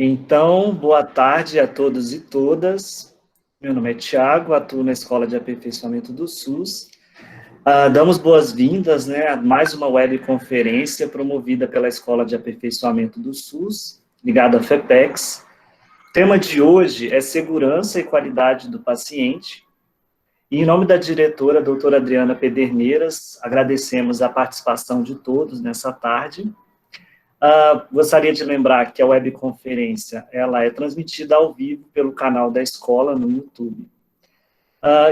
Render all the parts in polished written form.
Então, boa tarde a todos e todas. Meu nome é Tiago, atuo na Escola de Aperfeiçoamento do SUS. Damos boas-vindas, né, a mais uma webconferência promovida pela Escola de Aperfeiçoamento do SUS, ligada à FEPEX. O tema de hoje é segurança e qualidade do paciente. E, em nome da diretora, doutora Adriana Pederneiras, agradecemos a participação de todos nessa tarde. Gostaria de lembrar que a webconferência ela é transmitida ao vivo pelo canal da escola no YouTube.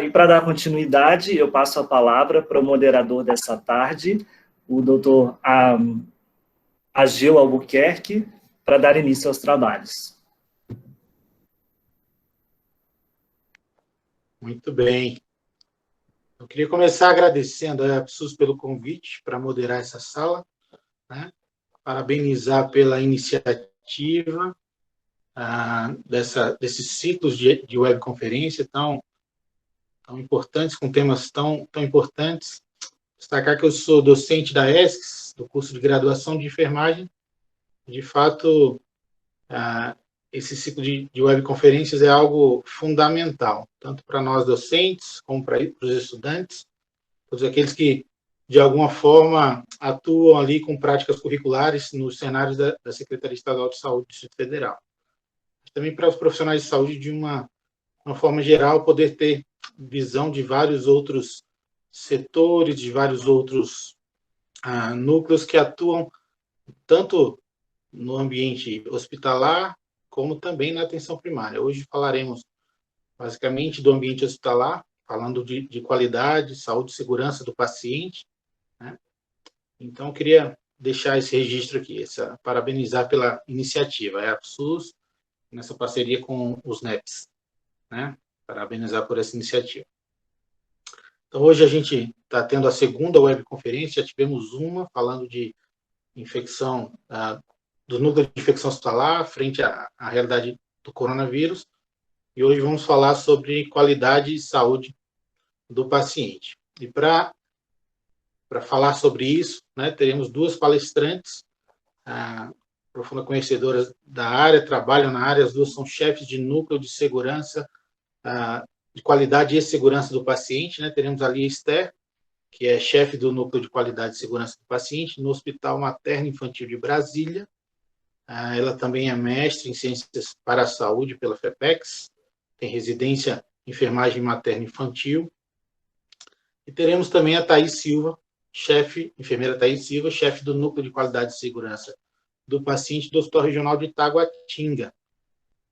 E para dar continuidade, eu passo a palavra para o moderador dessa tarde, o doutor Ageu Albuquerque, para dar início aos trabalhos. Muito bem. Eu queria começar agradecendo a SUS pelo convite para moderar essa sala, né? Parabenizar pela iniciativa desses ciclos de webconferência tão importantes, com temas tão importantes. Destacar que eu sou docente da ESCS, do curso de graduação de enfermagem. De fato, esse ciclo de webconferências é algo fundamental, tanto para nós docentes, como para os estudantes, todos aqueles que, de alguma forma, atuam ali com práticas curriculares nos cenários da Secretaria Estadual de Saúde do Distrito Federal. Também para os profissionais de saúde, de uma forma geral, poder ter visão de vários outros setores, de vários outros núcleos que atuam tanto no ambiente hospitalar, como também na atenção primária. Hoje falaremos basicamente do ambiente hospitalar, falando de qualidade, saúde e segurança do paciente, né? Então, queria deixar esse registro aqui, parabenizar pela iniciativa, a SUS, nessa parceria com os NEPs, né? Parabenizar por essa iniciativa. Então, hoje a gente está tendo a segunda webconferência, já tivemos uma falando de infecção, do núcleo de infecção hospitalar, frente à realidade do coronavírus, e hoje vamos falar sobre qualidade e saúde do paciente. E para falar sobre isso, né, teremos duas palestrantes, profundas conhecedoras da área, trabalham na área, as duas são chefes de núcleo de segurança, de qualidade e segurança do paciente, né? Teremos ali a Esther, que é chefe do núcleo de qualidade e segurança do paciente no Hospital Materno Infantil de Brasília. Ela também é mestre em ciências para a saúde pela FEPEX, tem residência em enfermagem materno infantil. E teremos também a Thaís Silva, enfermeira Thaís Silva, chefe do núcleo de qualidade e segurança do paciente do Hospital Regional de Itaguatinga,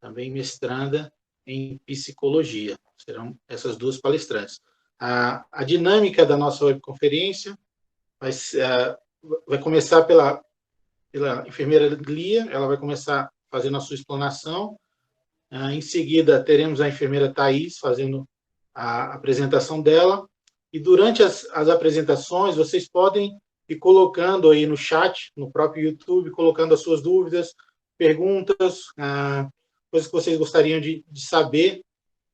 também mestranda em psicologia. Serão essas duas palestrantes. A dinâmica da nossa webconferência vai começar pela enfermeira Lia, ela vai começar fazendo a sua explanação. Em seguida, teremos a enfermeira Thaís fazendo a apresentação dela. E durante as apresentações, vocês podem ir colocando aí no chat, no próprio YouTube, colocando as suas dúvidas, perguntas, coisas que vocês gostariam de saber,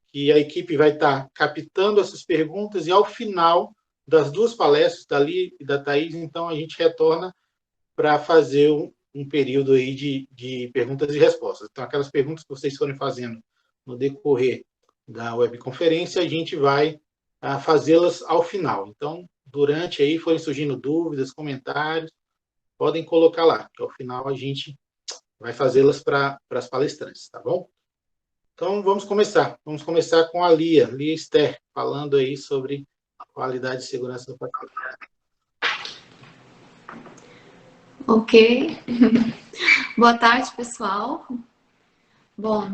que a equipe vai estar captando essas perguntas, e ao final das duas palestras, da Lia e da Thaís, então a gente retorna para fazer um período aí de perguntas e respostas. Então, aquelas perguntas que vocês forem fazendo no decorrer da webconferência, a gente vai fazê-las ao final. Então, durante aí, forem surgindo dúvidas, comentários, podem colocar lá, que ao final a gente vai fazê-las para as palestrantes, tá bom? Então, vamos começar. Vamos começar com a Lia Esther, falando aí sobre a qualidade e segurança do paciente. Ok. Boa tarde, pessoal. Bom,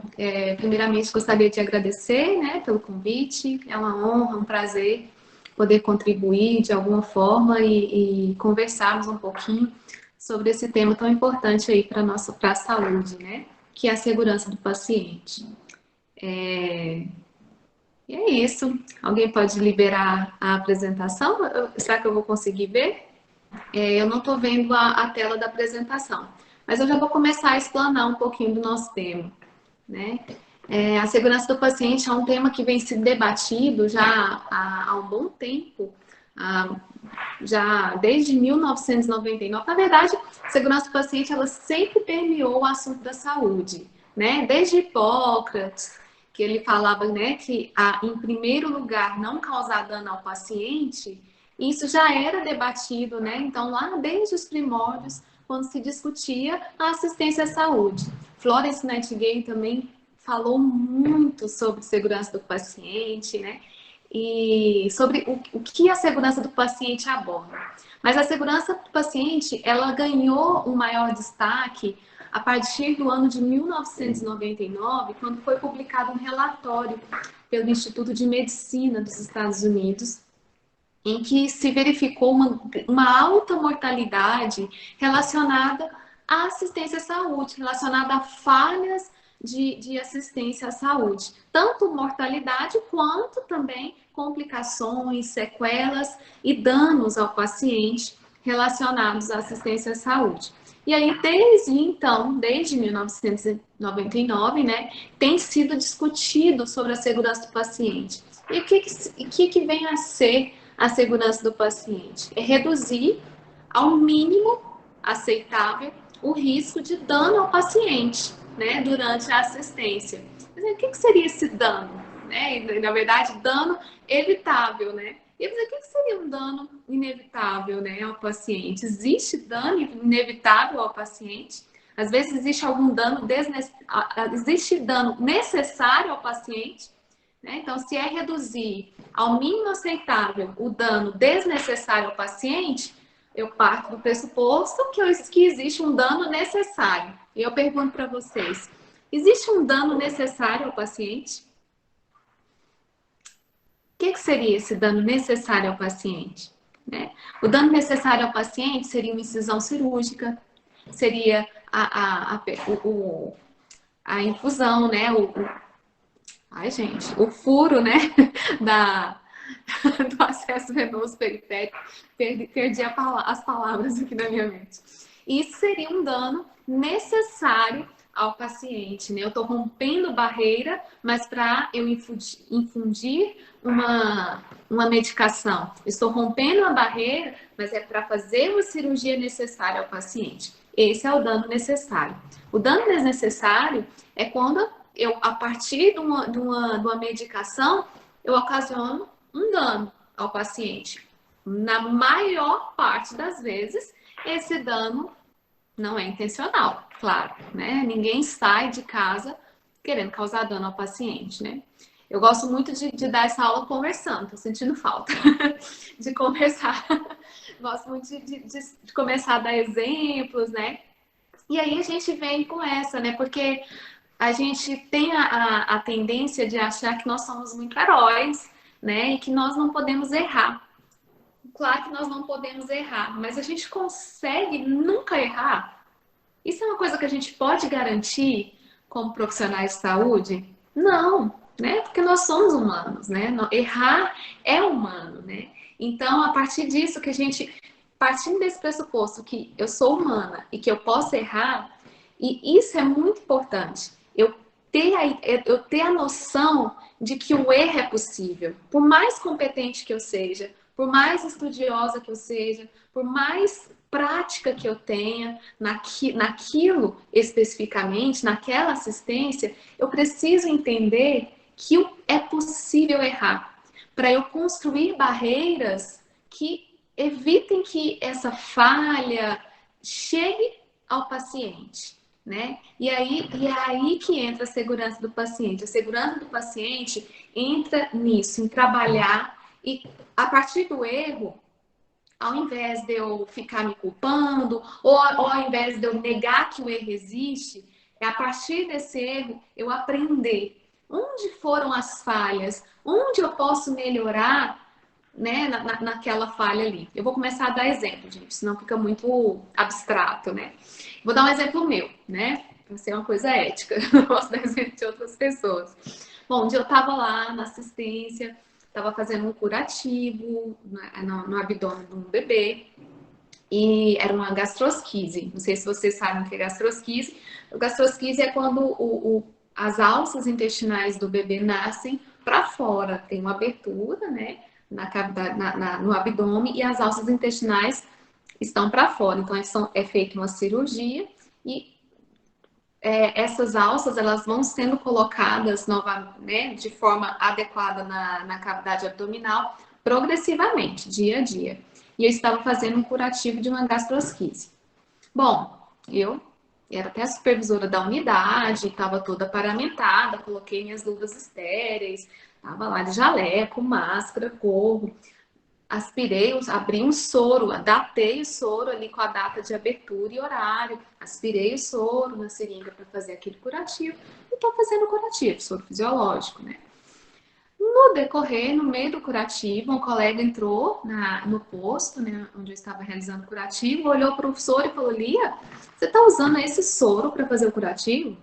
primeiramente gostaria de agradecer, né, pelo convite. É uma honra, um prazer poder contribuir de alguma forma e conversarmos um pouquinho sobre esse tema tão importante aí para a saúde, né, que é a segurança do paciente. E é isso. Alguém pode liberar a apresentação? Será que eu vou conseguir ver? Eu não estou vendo a tela da apresentação, mas eu já vou começar a explanar um pouquinho do nosso tema, né? A segurança do paciente é um tema que vem sendo debatido já há um bom tempo, já desde 1999. Na verdade, a segurança do paciente ela sempre permeou o assunto da saúde, né? Desde Hipócrates, que ele falava, né, que em primeiro lugar não causar dano ao paciente, isso já era debatido, né? Então, lá desde os primórdios, quando se discutia a assistência à saúde. Florence Nightingale também falou muito sobre segurança do paciente, né? E sobre o que a segurança do paciente aborda. Mas a segurança do paciente, ela ganhou um maior destaque a partir do ano de 1999, quando foi publicado um relatório pelo Instituto de Medicina dos Estados Unidos, em que se verificou uma alta mortalidade relacionada à assistência à saúde, relacionada a falhas de assistência à saúde. Tanto mortalidade quanto também complicações, sequelas e danos ao paciente relacionados à assistência à saúde. E aí, desde então, desde 1999, né, tem sido discutido sobre a segurança do paciente. E o que vem a ser a segurança do paciente? É reduzir ao mínimo aceitável o risco de dano ao paciente, né, durante a assistência. Mas o que seria esse dano? Né? Na verdade, dano evitável, né? E o que seria um dano inevitável, né, ao paciente? Existe dano inevitável ao paciente? Às vezes existe algum dano existe dano necessário ao paciente, né? Então, se é reduzir ao mínimo aceitável o dano desnecessário ao paciente, eu parto do pressuposto que existe um dano necessário. E eu pergunto para vocês, existe um dano necessário ao paciente? O que seria esse dano necessário ao paciente? Né? O dano necessário ao paciente seria uma incisão cirúrgica, seria a infusão, né? O furo, né? Do acesso venoso periférico. Perdi as palavras aqui na minha mente. Isso seria um dano necessário ao paciente, né? Eu estou rompendo barreira, mas para eu infundir uma medicação. Estou rompendo a barreira, mas é para fazer uma cirurgia necessária ao paciente. Esse é o dano necessário. O dano desnecessário é quando eu, a partir de uma medicação, eu ocasiono um dano ao paciente. Na maior parte das vezes, esse dano não é intencional, claro, né? Ninguém sai de casa querendo causar dano ao paciente, né? Eu gosto muito de dar essa aula conversando, tô sentindo falta de conversar. Gosto muito de começar a dar exemplos, né? E aí a gente vem com essa, né? Porque a gente tem a tendência de achar que nós somos muito heróis, né? E que nós não podemos errar. Claro que nós não podemos errar, mas a gente consegue nunca errar? Isso é uma coisa que a gente pode garantir como profissionais de saúde? Não, né? Porque nós somos humanos, né? Errar é humano, né? Então, a partir disso que a gente, partindo desse pressuposto que eu sou humana e que eu posso errar, e isso é muito importante, eu ter a noção de que o erro é possível. Por mais competente que eu seja, por mais estudiosa que eu seja, por mais prática que eu tenha naquilo especificamente, naquela assistência, eu preciso entender que é possível errar, para eu construir barreiras que evitem que essa falha chegue ao paciente, né? E é aí que entra a segurança do paciente. A segurança do paciente entra nisso, em trabalhar e a partir do erro, ao invés de eu ficar me culpando, ou ao invés de eu negar que o erro existe, é a partir desse erro eu aprender onde foram as falhas, onde eu posso melhorar, né, naquela falha ali. Eu vou começar a dar exemplo, gente, senão fica muito abstrato, né? Vou dar um exemplo meu, né? Para ser uma coisa ética, não posso dar exemplo de outras pessoas. Bom, um dia eu estava lá na assistência, estava fazendo um curativo no abdômen de um bebê e era uma gastrosquise. Não sei se vocês sabem o que é gastrosquise. O gastrosquise é quando as alças intestinais do bebê nascem para fora, tem uma abertura, né, na cavidade, no abdômen, e as alças intestinais estão para fora. Então é feita uma cirurgia e essas alças, elas vão sendo colocadas né, de forma adequada na cavidade abdominal, progressivamente, dia a dia. E eu estava fazendo um curativo de uma gastrosquise. Bom, eu era até a supervisora da unidade, estava toda paramentada, coloquei minhas luvas estéreis, estava lá de jaleco, máscara, gorro, aspirei, abri um soro, datei o soro ali com a data de abertura e horário, aspirei o soro na seringa para fazer aquele curativo, e estou fazendo curativo, soro fisiológico, né? No decorrer, no meio do curativo, um colega entrou no posto, né, onde eu estava realizando o curativo, olhou para o soro e falou: Lia, você está usando esse soro para fazer o curativo?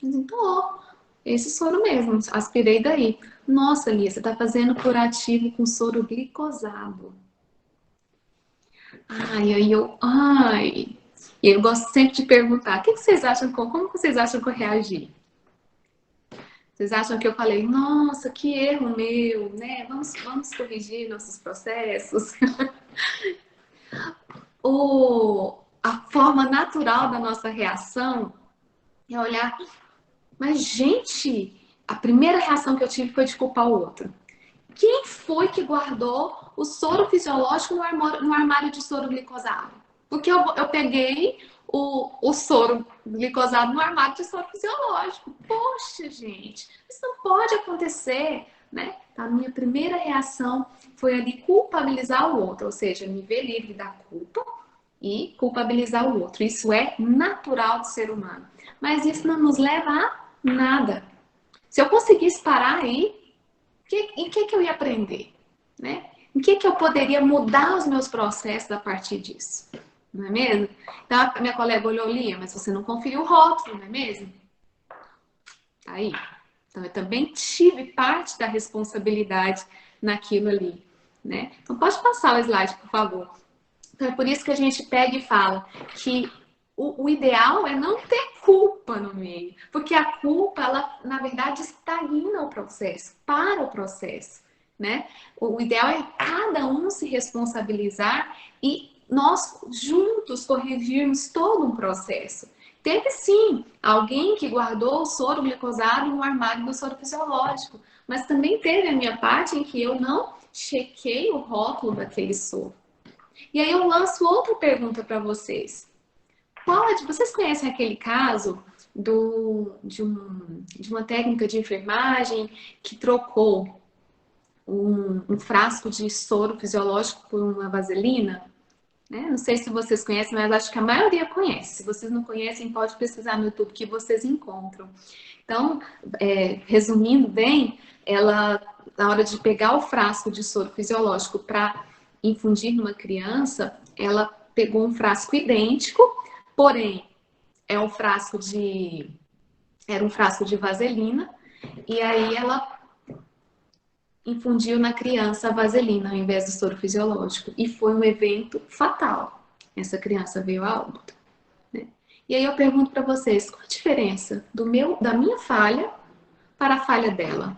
Eu disse: tô, esse soro mesmo, aspirei daí. Nossa, Lia, você está fazendo curativo com soro glicosado. Ai. E eu gosto sempre de perguntar: o que vocês acham, como vocês acham que eu reagi? Vocês acham que eu falei, nossa, que erro meu, né? Vamos corrigir nossos processos. A forma natural da nossa reação é olhar, mas gente, a primeira reação que eu tive foi de culpar o outro. Quem foi que guardou o soro fisiológico no armário de soro glicosado? Porque eu peguei o soro glicosado no armário de soro fisiológico. Poxa, gente, isso não pode acontecer, né? A minha primeira reação foi ali culpabilizar o outro, ou seja, me ver livre da culpa e culpabilizar o outro. Isso é natural do ser humano. Mas isso não nos leva a nada. Se eu conseguisse parar aí, em que eu ia aprender? Né? Em que eu poderia mudar os meus processos a partir disso? Não é mesmo? Então, a minha colega olhou, Lia, mas você não conferiu o rótulo, não é mesmo? Tá aí. Então, eu também tive parte da responsabilidade naquilo ali. Né? Então, pode passar o slide, por favor. Então, é por isso que a gente pega e fala que o ideal é não ter culpa no meio, porque a culpa, ela, na verdade, estagna o processo, para o processo, né? O ideal é cada um se responsabilizar e nós juntos corrigirmos todo um processo. Teve sim alguém que guardou o soro glicosado no armário do soro fisiológico, mas também teve a minha parte em que eu não chequei o rótulo daquele soro. E aí eu lanço outra pergunta para vocês. Vocês conhecem aquele caso de uma técnica de enfermagem que trocou um frasco de soro fisiológico por uma vaselina? Né? Não sei se vocês conhecem, mas acho que a maioria conhece. Se vocês não conhecem, pode pesquisar no YouTube que vocês encontram. Então, resumindo bem, ela, na hora de pegar o frasco de soro fisiológico para infundir numa criança, ela pegou um frasco idêntico, porém, era um frasco de vaselina, e aí ela infundiu na criança a vaselina ao invés do soro fisiológico. E foi um evento fatal. Essa criança veio a óbito. Né? E aí eu pergunto para vocês, qual a diferença da minha falha para a falha dela?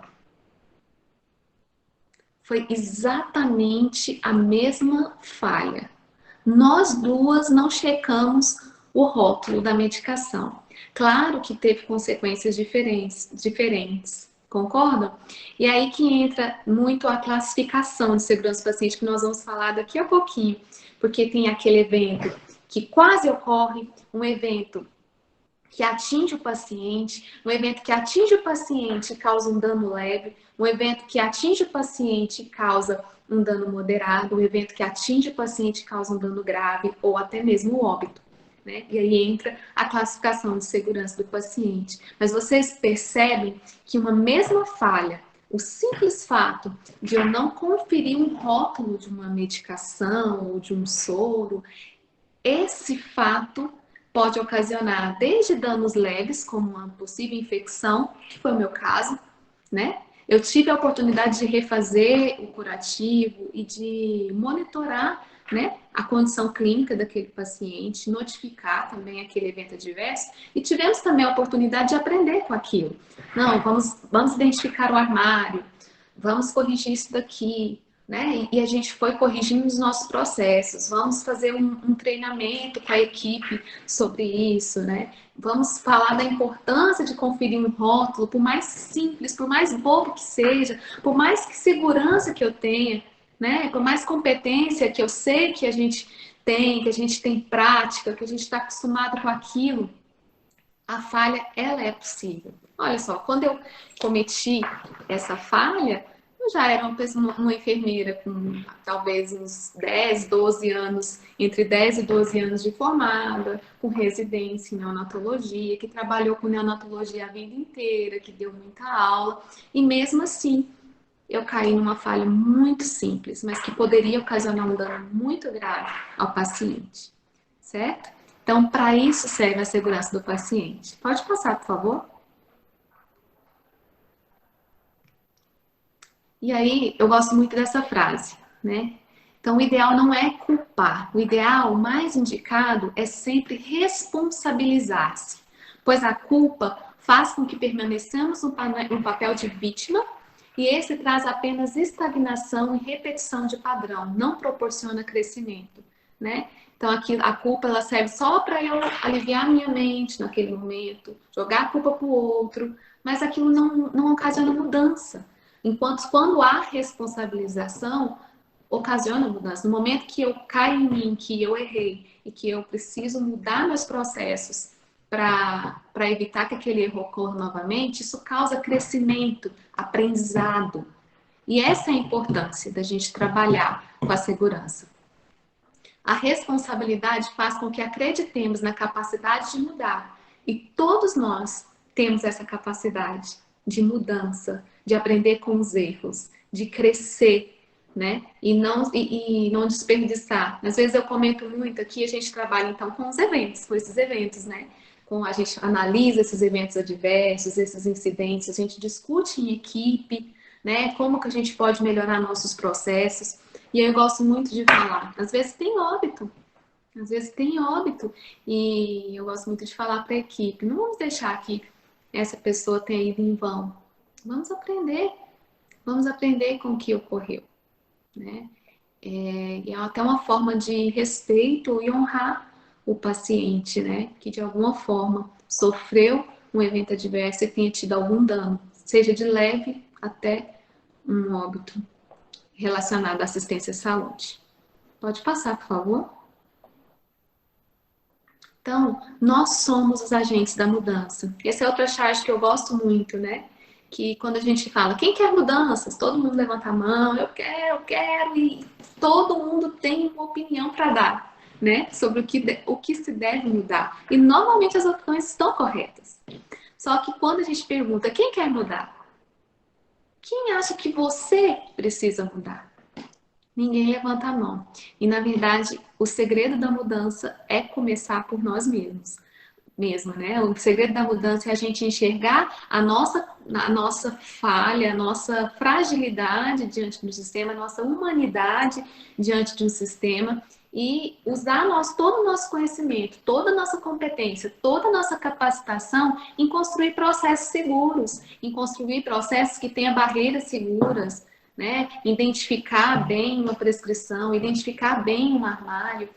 Foi exatamente a mesma falha. Nós duas não checamos o rótulo da medicação. Claro que teve consequências diferentes, concordam? E aí que entra muito a classificação de segurança do paciente, que nós vamos falar daqui a pouquinho, porque tem aquele evento que quase ocorre, um evento que atinge o paciente, um evento que atinge o paciente e causa um dano leve, um evento que atinge o paciente e causa um dano moderado, um evento que atinge o paciente e causa um dano grave ou até mesmo o óbito. Né? E aí entra a classificação de segurança do paciente. Mas vocês percebem que uma mesma falha, o simples fato de eu não conferir um rótulo de uma medicação ou de um soro, esse fato pode ocasionar desde danos leves, como uma possível infecção, que foi o meu caso, né? Eu tive a oportunidade de refazer o curativo e de monitorar, né, a condição clínica daquele paciente, notificar também aquele evento adverso e tivemos também a oportunidade de aprender com aquilo. Não, vamos identificar o armário, vamos corrigir isso daqui, né? E a gente foi corrigindo os nossos processos. Vamos fazer um treinamento com a equipe sobre isso, né? Vamos falar da importância de conferir um rótulo, por mais simples, por mais bobo que seja, por mais que segurança que eu tenha, né? Por mais competência que eu sei que a gente tem, que a gente tem prática, que a gente está acostumado com aquilo, a falha, ela é possível. Olha só, quando eu cometi essa falha, eu já era uma enfermeira com talvez uns 10, 12 anos, entre 10 e 12 anos de formada, com residência em neonatologia, que trabalhou com neonatologia a vida inteira, que deu muita aula, e mesmo assim eu caí numa falha muito simples, mas que poderia ocasionar um dano muito grave ao paciente, certo? Então, para isso serve a segurança do paciente. Pode passar, por favor? E aí, eu gosto muito dessa frase, né? Então, o ideal não é culpar. O ideal, mais indicado, é sempre responsabilizar-se, pois a culpa faz com que permaneçamos no papel de vítima e esse traz apenas estagnação e repetição de padrão, não proporciona crescimento, né? Então, aqui, a culpa ela serve só para eu aliviar a minha mente naquele momento, jogar a culpa para o outro, mas aquilo não ocasiona mudança. Enquanto quando há responsabilização, ocasiona mudança. No momento que eu caio em mim, que eu errei e que eu preciso mudar meus processos para evitar que aquele erro ocorra novamente, isso causa crescimento, aprendizado. E essa é a importância da gente trabalhar com a segurança. A responsabilidade faz com que acreditemos na capacidade de mudar. E todos nós temos essa capacidade de mudança, de aprender com os erros, de crescer, né? E não desperdiçar. Às vezes eu comento muito aqui, a gente trabalha então com os eventos, com esses eventos, né? A gente analisa esses eventos adversos, esses incidentes, a gente discute em equipe, né? Como que a gente pode melhorar nossos processos. E eu gosto muito de falar, às vezes tem óbito, e eu gosto muito de falar para a equipe, não vamos deixar que essa pessoa tenha ido em vão, vamos aprender com o que ocorreu, né? É até uma forma de respeito e honrar o paciente, né? Que de alguma forma sofreu um evento adverso e tenha tido algum dano, seja de leve até um óbito relacionado à assistência à saúde. Pode passar, por favor. Então, nós somos os agentes da mudança. Essa é outra charge que eu gosto muito, né? Que quando a gente fala, quem quer mudanças? Todo mundo levanta a mão, eu quero, e todo mundo tem uma opinião para dar, né? Sobre o que se deve mudar. E normalmente as opiniões estão corretas. Só que quando a gente pergunta, quem quer mudar? Quem acha que você precisa mudar? Ninguém levanta a mão. E, na verdade, o segredo da mudança é começar por nós mesmos. Mesmo, né? O segredo da mudança é a gente enxergar a nossa falha, a nossa fragilidade diante do sistema, a nossa humanidade diante de um sistema e usar todo o nosso conhecimento, toda a nossa competência, toda a nossa capacitação em construir processos seguros, em construir processos que tenham barreiras seguras, né? Identificar bem uma prescrição, identificar bem um armário,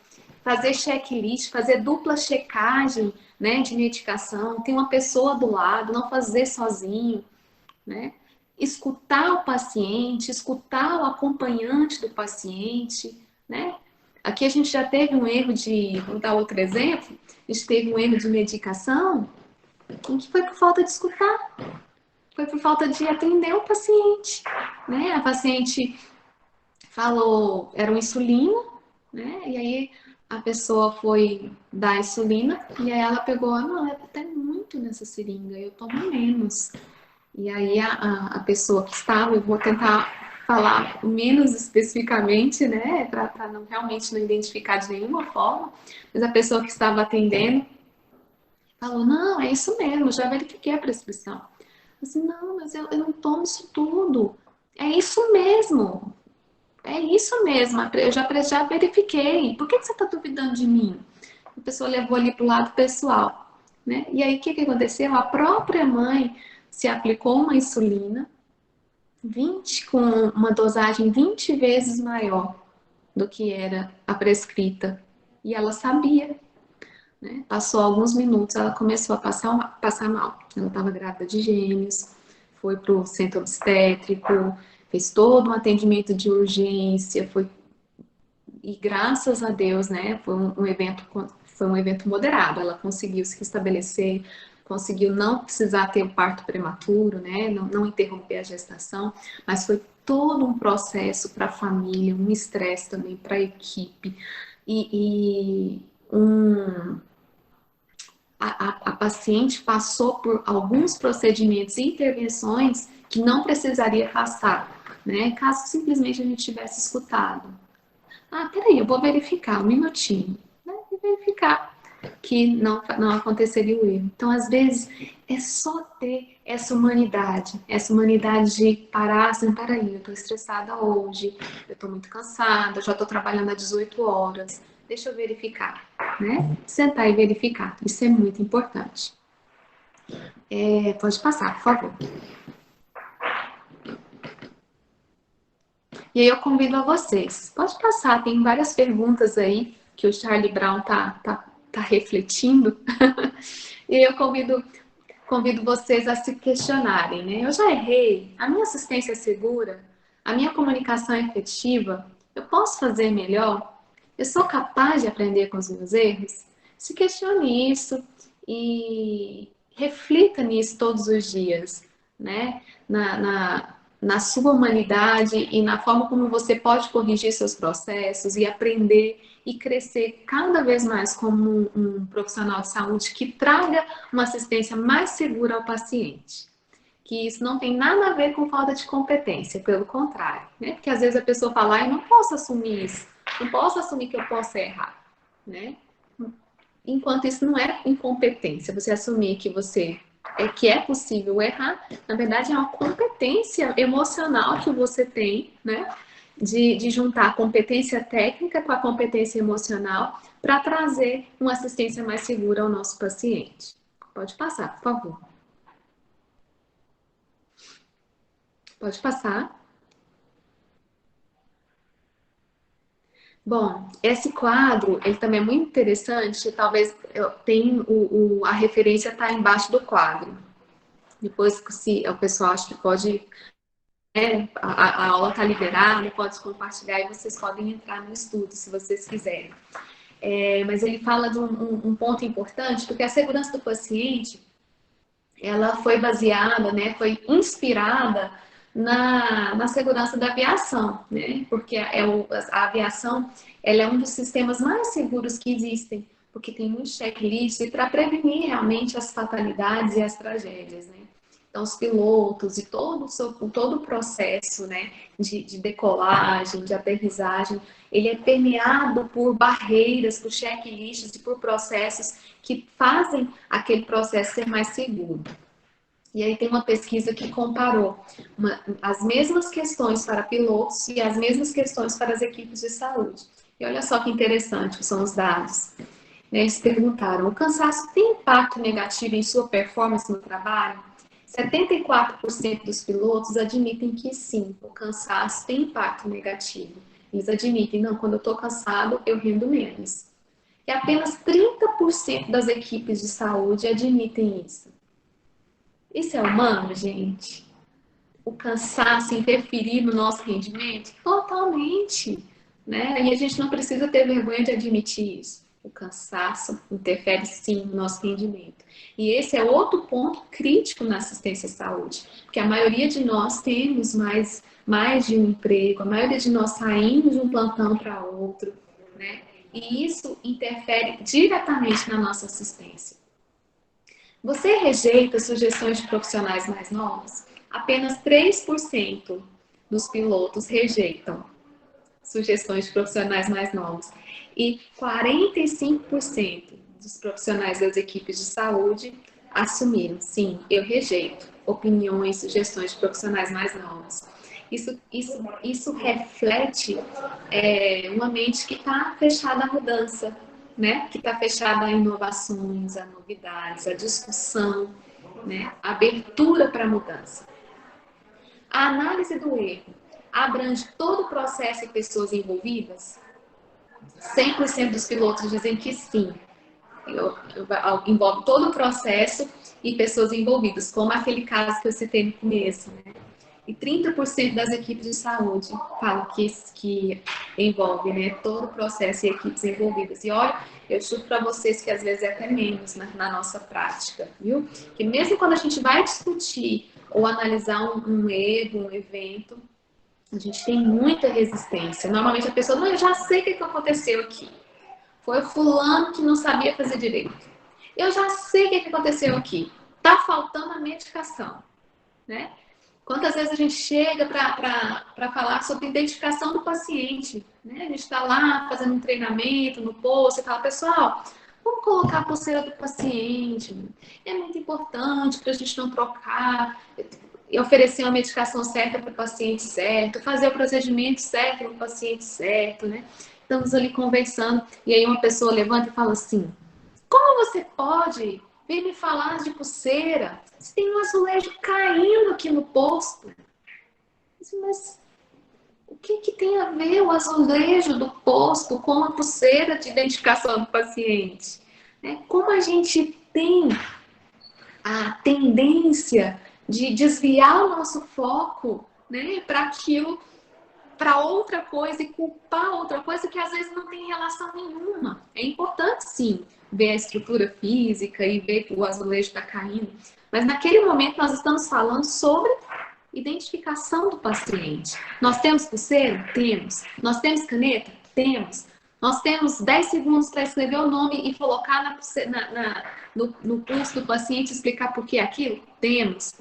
fazer checklist, fazer dupla checagem, né, de medicação, ter uma pessoa do lado, não fazer sozinho, né? Escutar o paciente, escutar o acompanhante do paciente, né? Aqui a gente já teve um erro vou dar outro exemplo, a gente teve um erro de medicação em que foi por falta de escutar, foi por falta de atender o paciente, né? A paciente falou, era uma insulina, né? E aí a pessoa foi dar a insulina e aí ela pegou, não, tem muito nessa seringa, eu tomo menos. E aí a pessoa que estava, eu vou tentar falar menos especificamente, né, para não realmente não identificar de nenhuma forma, mas a pessoa que estava atendendo falou, não, é isso mesmo, já verifiquei a prescrição. Eu disse, não, mas eu não tomo isso tudo. É isso mesmo. É isso mesmo, eu já verifiquei. Por que você está duvidando de mim? A pessoa levou ali para o lado pessoal, né? E aí, o que aconteceu? A própria mãe se aplicou uma insulina, com uma dosagem 20 vezes maior do que era a prescrita. E ela sabia, né? Passou alguns minutos, ela começou a passar mal. Ela estava grávida de gêmeos, foi para o centro obstétrico, fez todo um atendimento de urgência, e graças a Deus, né, foi um evento moderado. Ela conseguiu se restabelecer, conseguiu não precisar ter o parto prematuro, né, não interromper a gestação, mas foi todo um processo para a família, um estresse também para a equipe a paciente passou por alguns procedimentos e intervenções que não precisaria passar, né? Caso simplesmente a gente tivesse escutado. Ah, peraí, eu vou verificar, um minutinho. Né? E verificar que não aconteceria o erro. Então, às vezes, é só ter essa humanidade de parar assim, peraí, eu tô estressada hoje, eu tô muito cansada, já tô trabalhando há 18 horas, deixa eu verificar, né? Sentar e verificar, isso é muito importante. Pode passar, por favor. E aí eu convido a vocês, pode passar, tem várias perguntas aí que o Charlie Brown tá refletindo. E aí eu convido vocês a se questionarem, né? Eu já errei? A minha assistência é segura? A minha comunicação é efetiva? Eu posso fazer melhor? Eu sou capaz de aprender com os meus erros? Se questione isso e reflita nisso todos os dias, né? Na sua humanidade e na forma como você pode corrigir seus processos e aprender e crescer cada vez mais como um profissional de saúde que traga uma assistência mais segura ao paciente. Que isso não tem nada a ver com falta de competência, pelo contrário, né? Porque às vezes a pessoa fala, eu não posso assumir isso, não posso assumir que eu posso errar, né? Enquanto isso não é incompetência, você assumir que é possível errar, na verdade é uma competência emocional que você tem, né? De juntar a competência técnica com a competência emocional para trazer uma assistência mais segura ao nosso paciente. Pode passar, por favor. Pode passar. Bom, esse quadro, ele também é muito interessante, talvez a referência está embaixo do quadro. Depois, se o pessoal acha que pode, a aula está liberada, pode compartilhar e vocês podem entrar no estudo, se vocês quiserem. Mas ele fala de um ponto importante, porque a segurança do paciente, ela foi baseada, né, foi inspirada na segurança da aviação, né? Porque a aviação ela é um dos sistemas mais seguros que existem, porque tem um checklist para prevenir realmente as fatalidades e as tragédias, né? Então, os pilotos e todo o processo, né, de decolagem, de aterrissagem, ele é permeado por barreiras, por checklists e por processos que fazem aquele processo ser mais seguro. E aí tem uma pesquisa que comparou as mesmas questões para pilotos e as mesmas questões para as equipes de saúde. E olha só que interessante que são os dados. Eles perguntaram, o cansaço tem impacto negativo em sua performance no trabalho? 74% dos pilotos admitem que sim, o cansaço tem impacto negativo. Eles admitem, não, quando eu estou cansado, eu rendo menos. E apenas 30% das equipes de saúde admitem isso. Isso é humano, gente? O cansaço interferir no nosso rendimento? Totalmente, né? E a gente não precisa ter vergonha de admitir isso. O cansaço interfere sim no nosso rendimento. E esse é outro ponto crítico na assistência à saúde, porque a maioria de nós temos mais de um emprego, a maioria de nós saímos de um plantão para outro, né? E isso interfere diretamente na nossa assistência. Você rejeita sugestões de profissionais mais novos? Apenas 3% dos pilotos rejeitam sugestões de profissionais mais novos. E 45% dos profissionais das equipes de saúde assumiram, sim, eu rejeito opiniões, sugestões de profissionais mais novos. Isso reflete uma mente que está fechada à mudança, né? Que está fechada a inovações, a novidades, a discussão, né? A abertura para a mudança. A análise do erro abrange todo o processo e pessoas envolvidas? 100% dos pilotos dizem que sim. Envolve todo o processo e pessoas envolvidas, como aquele caso que eu citei no começo, né? E 30% das equipes de saúde falam que envolve, né, todo o processo e equipes envolvidas. E olha, eu chuto para vocês que às vezes é até menos na nossa prática, viu? Que mesmo quando a gente vai discutir ou analisar um erro, um evento, a gente tem muita resistência. Normalmente a pessoa, não, eu já sei o que aconteceu aqui. Foi o fulano que não sabia fazer direito. Eu já sei o que aconteceu aqui. Tá faltando a medicação, né? Quantas vezes a gente chega para falar sobre identificação do paciente, né? A gente está lá fazendo um treinamento no posto e fala, pessoal, vamos colocar a pulseira do paciente. É muito importante para a gente não trocar, e oferecer uma medicação certa para o paciente certo, fazer o procedimento certo para o paciente certo, né? Estamos ali conversando e aí uma pessoa levanta e fala assim, como você pode vir me falar de pulseira? Se tem um azulejo caindo aqui no posto. Mas o que tem a ver o azulejo do posto com a pulseira de identificação do paciente? Como a gente tem a tendência de desviar o nosso foco, né, para aquilo, para outra coisa e culpar outra coisa que às vezes não tem relação nenhuma. É importante, sim, ver a estrutura física e ver que o azulejo está caindo, mas naquele momento nós estamos falando sobre identificação do paciente. Nós temos pulseira? Temos. Nós temos caneta? Temos. Nós temos 10 segundos para escrever o nome e colocar no pulso do paciente e explicar por que aquilo? Temos.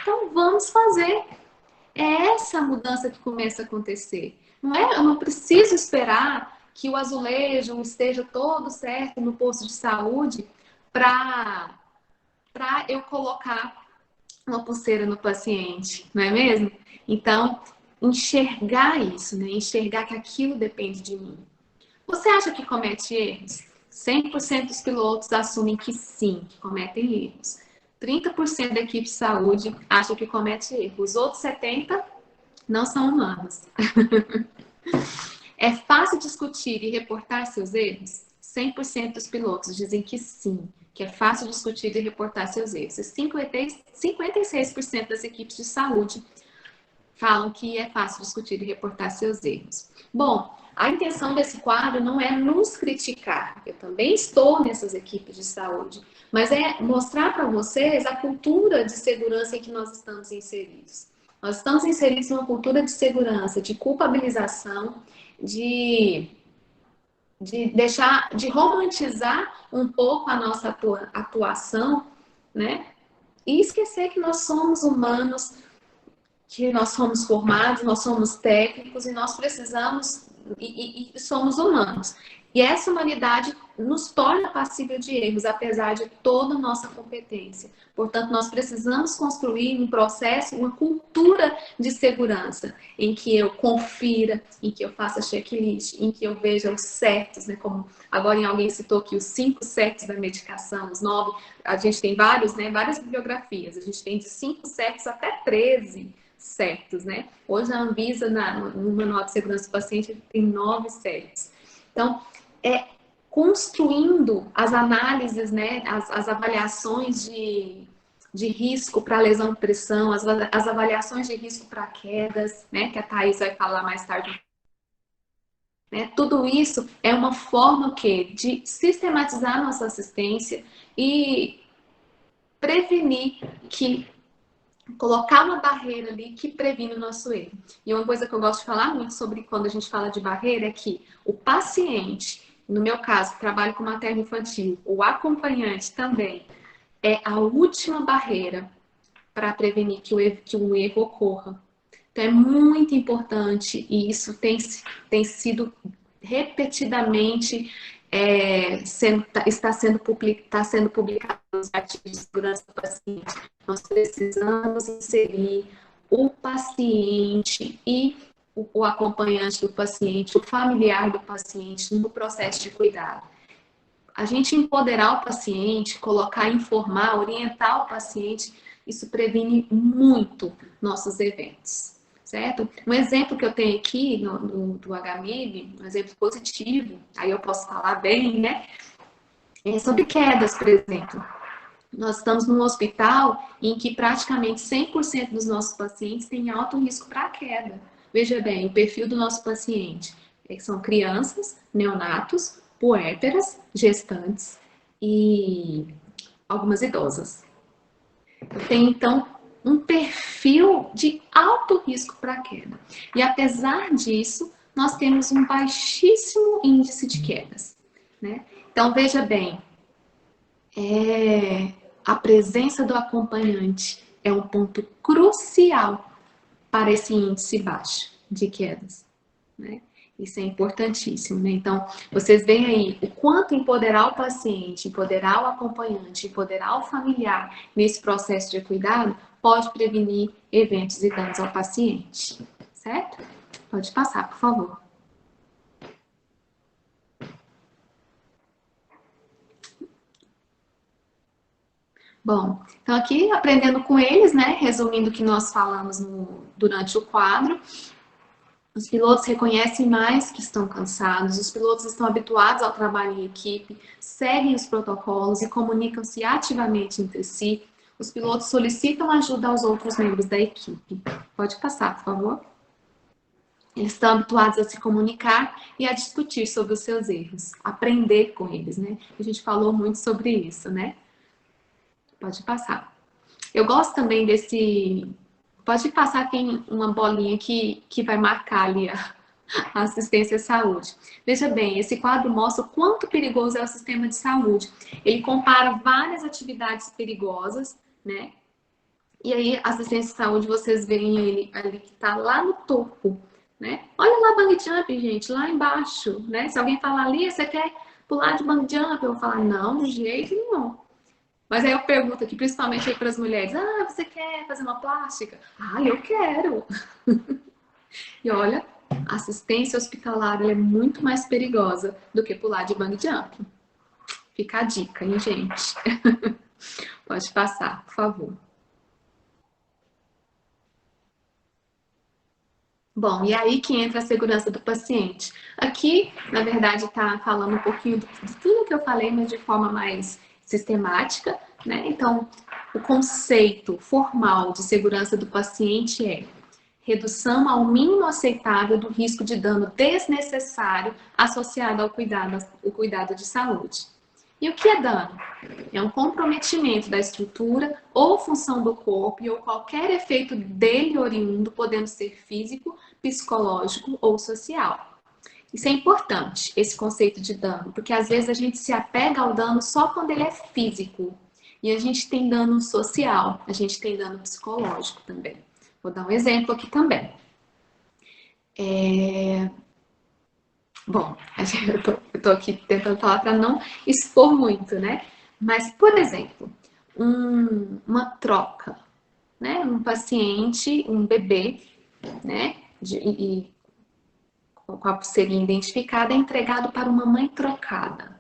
Então vamos fazer. É essa mudança que começa a acontecer. Não é? Eu não preciso esperar que o azulejo esteja todo certo no posto de saúde para eu colocar uma pulseira no paciente, não é mesmo? Então, enxergar isso, né? Enxergar que aquilo depende de mim. Você acha que comete erros? 100% dos pilotos assumem que sim, que cometem erros. 30% da equipe de saúde acha que comete erros. Os outros 70% não são humanos. É fácil discutir e reportar seus erros? 100% dos pilotos dizem que sim, que é fácil discutir e reportar seus erros. 56% das equipes de saúde falam que é fácil discutir e reportar seus erros. Bom, a intenção desse quadro não é nos criticar, eu também estou nessas equipes de saúde, mas é mostrar para vocês a cultura de segurança em que nós estamos inseridos. Nós estamos inseridos numa cultura de segurança, de culpabilização, de deixar, de romantizar um pouco a nossa atuação, né? E esquecer que nós somos humanos, que nós somos formados, nós somos técnicos e nós precisamos e somos humanos. E essa humanidade nos torna passível de erros, apesar de toda a nossa competência. Portanto, nós precisamos construir um processo, uma cultura de segurança, em que eu confira, em que eu faça checklist, em que eu veja os certos, né? Como agora alguém citou aqui os 5 certos da medicação, os 9, a gente tem vários, né? Várias bibliografias, a gente tem de 5 certos até 13 certos, né? Hoje a Anvisa, no Manual de Segurança do Paciente, tem 9 certos. Então, construindo as análises, né, as avaliações de risco para lesão de pressão, as avaliações de risco para quedas, né, que a Thaís vai falar mais tarde. Né, tudo isso é uma forma de sistematizar a nossa assistência e prevenir colocar uma barreira ali que previne o nosso erro. E uma coisa que eu gosto de falar muito sobre quando a gente fala de barreira é que o paciente, no meu caso, trabalho com materno infantil, o acompanhante também, é a última barreira para prevenir que o erro ocorra. Então é muito importante e isso tem sido repetidamente está sendo publicado nos artigos de segurança do paciente. Nós precisamos inserir o paciente e o acompanhante do paciente, o familiar do paciente no processo de cuidado. A gente empoderar o paciente, informar, orientar o paciente Isso previne muito nossos eventos, certo? Um exemplo que eu tenho aqui do HMIB, um exemplo positivo, aí eu posso falar bem, né? É sobre quedas, por exemplo. Nós estamos num hospital em que praticamente 100% dos nossos pacientes têm alto risco para queda. Veja bem, o perfil do nosso paciente são crianças, neonatos, puérperas, gestantes e algumas idosas. Eu tenho, então, um perfil de alto risco para queda. E apesar disso, nós temos um baixíssimo índice de quedas, né? Então, veja bem, a presença do acompanhante é um ponto crucial para esse índice baixo de quedas, né? Isso é importantíssimo, né? Então, vocês veem aí o quanto empoderar o paciente, empoderar o acompanhante, empoderar o familiar nesse processo de cuidado pode prevenir eventos e danos ao paciente, certo? Pode passar, por favor. Bom, então aqui aprendendo com eles, né? Resumindo o que nós falamos durante o quadro. Os pilotos reconhecem mais que estão cansados, os pilotos estão habituados ao trabalho em equipe, seguem os protocolos e comunicam-se ativamente entre si. Os pilotos solicitam ajuda aos outros membros da equipe. Pode passar, por favor. Eles estão habituados a se comunicar e a discutir sobre os seus erros, aprender com eles, né? A gente falou muito sobre isso, né? Pode passar. Eu gosto também desse... Pode passar, tem uma bolinha que vai marcar ali a assistência à saúde. Veja bem, esse quadro mostra o quanto perigoso é o sistema de saúde. Ele compara várias atividades perigosas, né? E aí, a assistência à saúde, vocês veem ele ali que está lá no topo, né? Olha lá bungee jump, gente, lá embaixo, né? Se alguém falar ali, você quer pular de bungee jump? Eu vou falar, não, de jeito nenhum. Mas aí eu pergunto aqui, principalmente para as mulheres, você quer fazer uma plástica? Eu quero. E olha, a assistência hospitalar é muito mais perigosa do que pular de bungee jump. Fica a dica, hein, gente? Pode passar, por favor. Bom, e aí que entra a segurança do paciente. Aqui, na verdade, está falando um pouquinho de tudo que eu falei, mas de forma mais sistemática, né? Então, o conceito formal de segurança do paciente é redução ao mínimo aceitável do risco de dano desnecessário associado ao cuidado de saúde. E o que é dano? É um comprometimento da estrutura ou função do corpo ou qualquer efeito dele oriundo, podendo ser físico, psicológico ou social. Isso é importante, esse conceito de dano, porque às vezes a gente se apega ao dano só quando ele é físico. E a gente tem dano social, a gente tem dano psicológico também. Vou dar um exemplo aqui também. Bom, eu tô aqui tentando falar para não expor muito, né? Mas, por exemplo, uma troca, né? Um paciente, um bebê, né? Com a pulseirinha identificada, é entregado para uma mãe trocada.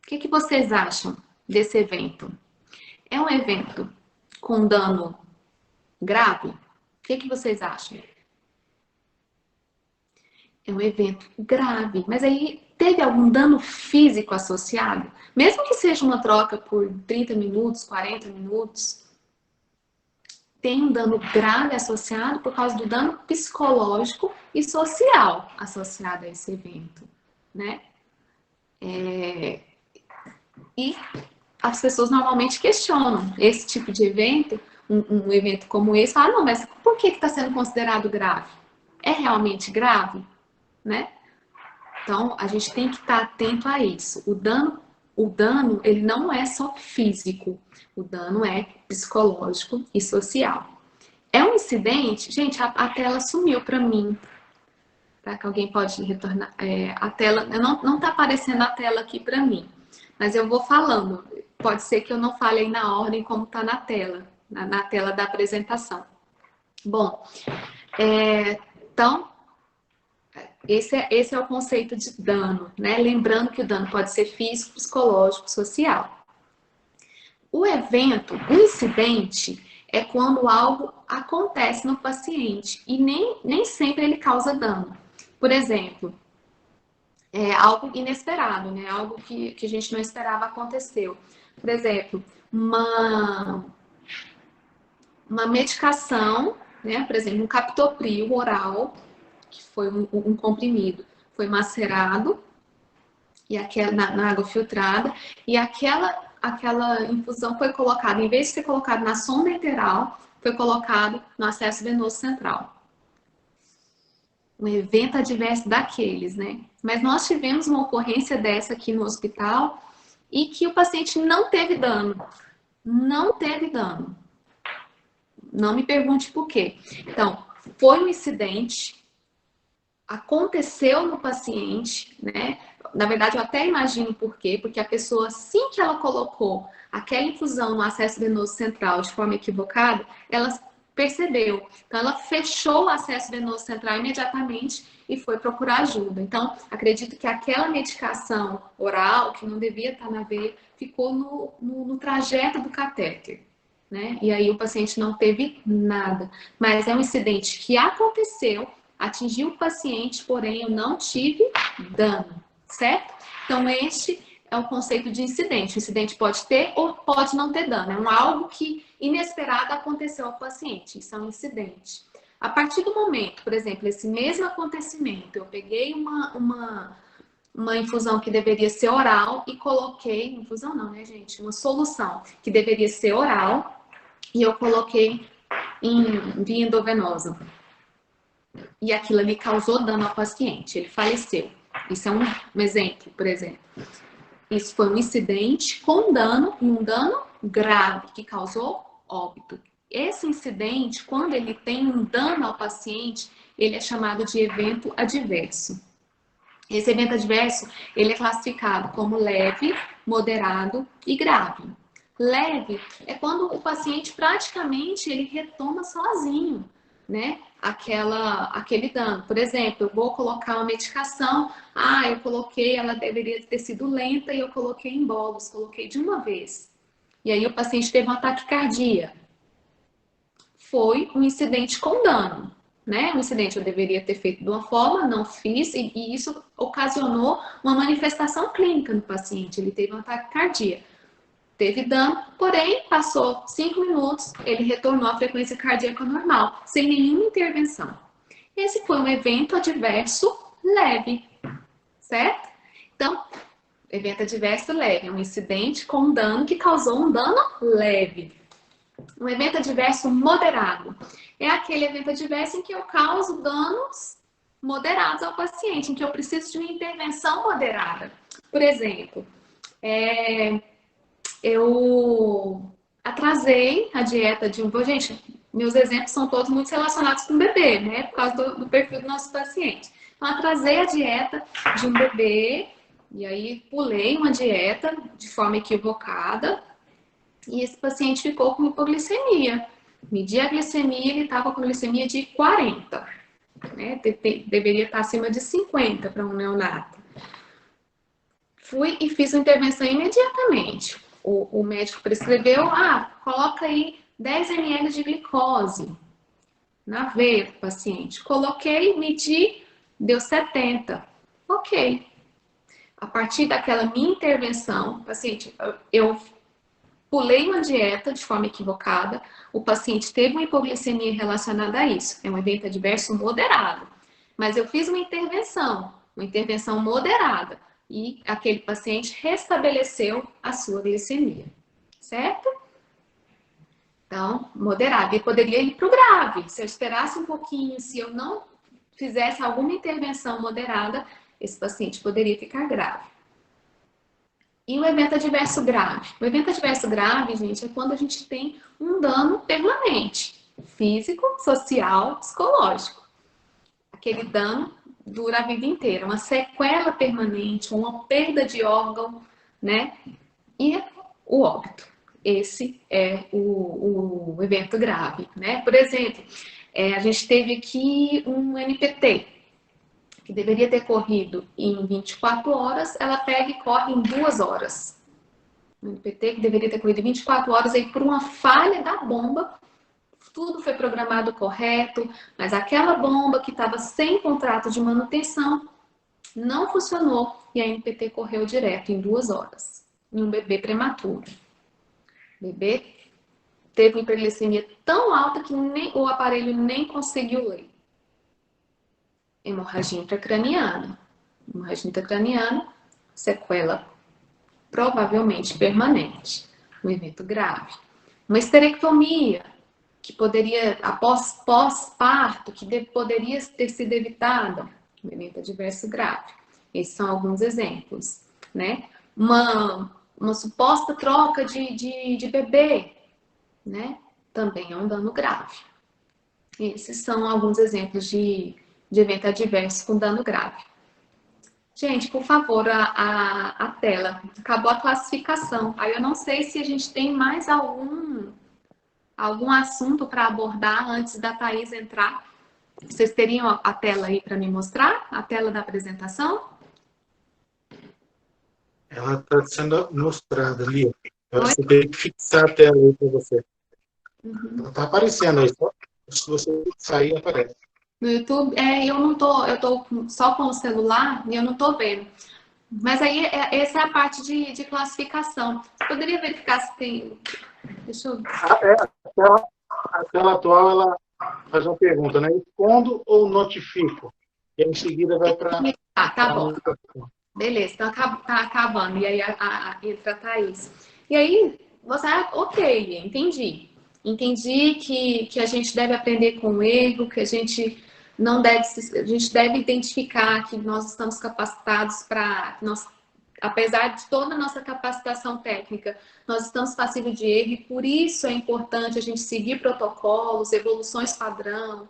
O que vocês acham desse evento? É um evento com dano grave? O que vocês acham? É um evento grave, mas aí teve algum dano físico associado? Mesmo que seja uma troca por 30 minutos, 40 minutos, tem um dano grave associado por causa do dano psicológico e social associado a esse evento, né? E as pessoas normalmente questionam esse tipo de evento, um evento como esse, falam, não, mas por que está sendo considerado grave? É realmente grave? Né? Então, a gente tem que estar atento a isso. O dano, ele não é só físico. O dano é psicológico e social. É um incidente... Gente, a tela sumiu para mim. Tá? Que alguém pode retornar. A tela... Não tá aparecendo a tela aqui para mim. Mas eu vou falando. Pode ser que eu não fale aí na ordem como tá na tela. Na tela da apresentação. Bom, então... Esse é o conceito de dano, né? Lembrando que o dano pode ser físico, psicológico, social. O evento, o incidente, é quando algo acontece no paciente e nem sempre ele causa dano. Por exemplo, é algo inesperado, né? Algo que a gente não esperava aconteceu. Por exemplo, uma medicação, né? Por exemplo, um captopril oral, que foi um comprimido, foi macerado e na água filtrada, e aquela infusão foi colocada, em vez de ser colocada na sonda enteral, foi colocado no acesso venoso central. Um evento adverso daqueles, né? Mas nós tivemos uma ocorrência dessa aqui no hospital e que o paciente não teve dano. Não teve dano. Não me pergunte por quê. Então, foi um incidente, aconteceu no paciente, né? Na verdade, eu até imagino por quê, porque a pessoa, assim que ela colocou aquela infusão no acesso venoso central de forma equivocada, ela percebeu. Então, ela fechou o acesso venoso central imediatamente e foi procurar ajuda. Então, acredito que aquela medicação oral, que não devia estar na veia, ficou no trajeto do catéter, né? E aí o paciente não teve nada. Mas é um incidente que aconteceu, atingiu o paciente, porém eu não tive dano, certo? Então, este é o conceito de incidente. O incidente pode ter ou pode não ter dano. É algo que inesperado aconteceu ao paciente. Isso é um incidente. A partir do momento, por exemplo, esse mesmo acontecimento, eu peguei uma infusão que deveria ser oral e coloquei, infusão não, né, gente? Uma solução que deveria ser oral e eu coloquei em via endovenosa. E aquilo ali causou dano ao paciente, ele faleceu. Isso é um exemplo, por exemplo. Isso foi um incidente com dano, e um dano grave, que causou óbito. Esse incidente, quando ele tem um dano ao paciente, ele é chamado de evento adverso. Esse evento adverso, ele é classificado como leve, moderado e grave. Leve é quando o paciente praticamente ele retoma sozinho, né? Aquele dano. Por exemplo, eu vou colocar uma medicação, eu coloquei, ela deveria ter sido lenta e eu coloquei em bolos, coloquei de uma vez. E aí o paciente teve um ataque cardíaco. Foi um incidente com dano, né? Um incidente eu deveria ter feito de uma forma, não fiz, e isso ocasionou uma manifestação clínica no paciente. Ele teve um ataque cardíaco. Teve dano, porém, passou 5 minutos, ele retornou à frequência cardíaca normal, sem nenhuma intervenção. Esse foi um evento adverso leve, certo? Então, evento adverso leve, um incidente com dano que causou um dano leve. Um evento adverso moderado é aquele evento adverso em que eu causo danos moderados ao paciente, em que eu preciso de uma intervenção moderada. Por exemplo, eu atrasei a dieta de um... Gente, meus exemplos são todos muito relacionados com o bebê, né? Por causa do perfil do nosso paciente. Então, atrasei a dieta de um bebê, e aí pulei uma dieta de forma equivocada, e esse paciente ficou com hipoglicemia. Medi a glicemia, ele estava com glicemia de 40, né? Deveria estar acima de 50 para um neonato. Fui e fiz uma intervenção imediatamente. O médico prescreveu, coloca aí 10 ml de glicose na veia do paciente. Coloquei, medi, deu 70. Ok. A partir daquela minha intervenção, paciente, eu pulei uma dieta de forma equivocada, o paciente teve uma hipoglicemia relacionada a isso. É um evento adverso moderado. Mas eu fiz uma intervenção moderada. E aquele paciente restabeleceu a sua glicemia, certo? Então, moderado. E poderia ir para o grave. Se eu esperasse um pouquinho, se eu não fizesse alguma intervenção moderada, esse paciente poderia ficar grave. E o evento adverso grave? O evento adverso grave, gente, é quando a gente tem um dano permanente, físico, social, psicológico. Aquele dano dura a vida inteira, uma sequela permanente, uma perda de órgão, né? E o óbito. Esse é o evento grave, né? Por exemplo, a gente teve aqui um NPT, que deveria ter corrido em 24 horas, ela pega e corre em 2 horas. O NPT que deveria ter corrido 24 horas, aí por uma falha da bomba, tudo foi programado correto, mas aquela bomba que estava sem contrato de manutenção não funcionou e a NPT correu direto em 2 horas, em um bebê prematuro. O bebê teve uma hiperglicemia tão alta que o aparelho nem conseguiu ler. Hemorragia intracraniana. Hemorragia intracraniana, sequela provavelmente permanente, um evento grave. Uma esterectomia, que poderia, após pós-parto, que poderia ter sido evitada, um evento adverso grave. Esses são alguns exemplos, né? Uma suposta troca de bebê, né? Também é um dano grave. Esses são alguns exemplos de evento adverso com dano grave. Gente, por favor, a tela. Acabou a classificação. Aí eu não sei se a gente tem mais algum assunto para abordar antes da Thaís entrar. Vocês teriam a tela aí para me mostrar? A tela da apresentação? Ela está sendo mostrada ali. Você tem que fixar a tela aí para você. Uhum. Ela está aparecendo aí. Se você sair, aparece. No YouTube, eu tô só com o celular e eu não tô vendo. Mas aí, essa é a parte de classificação. Você poderia verificar se tem... Deixa eu... A tela atual, ela faz uma pergunta, né? Escondo ou notifico? E aí, em seguida vai para... tá bom. Beleza, então tá acabando. E aí entra a Thaís. E aí, você... Ok, entendi. Entendi que a gente deve aprender com o erro, que a gente não deve... A gente deve identificar que nós estamos capacitados para... Apesar de toda a nossa capacitação técnica, nós estamos passíveis de erro e por isso é importante a gente seguir protocolos, evoluções padrão,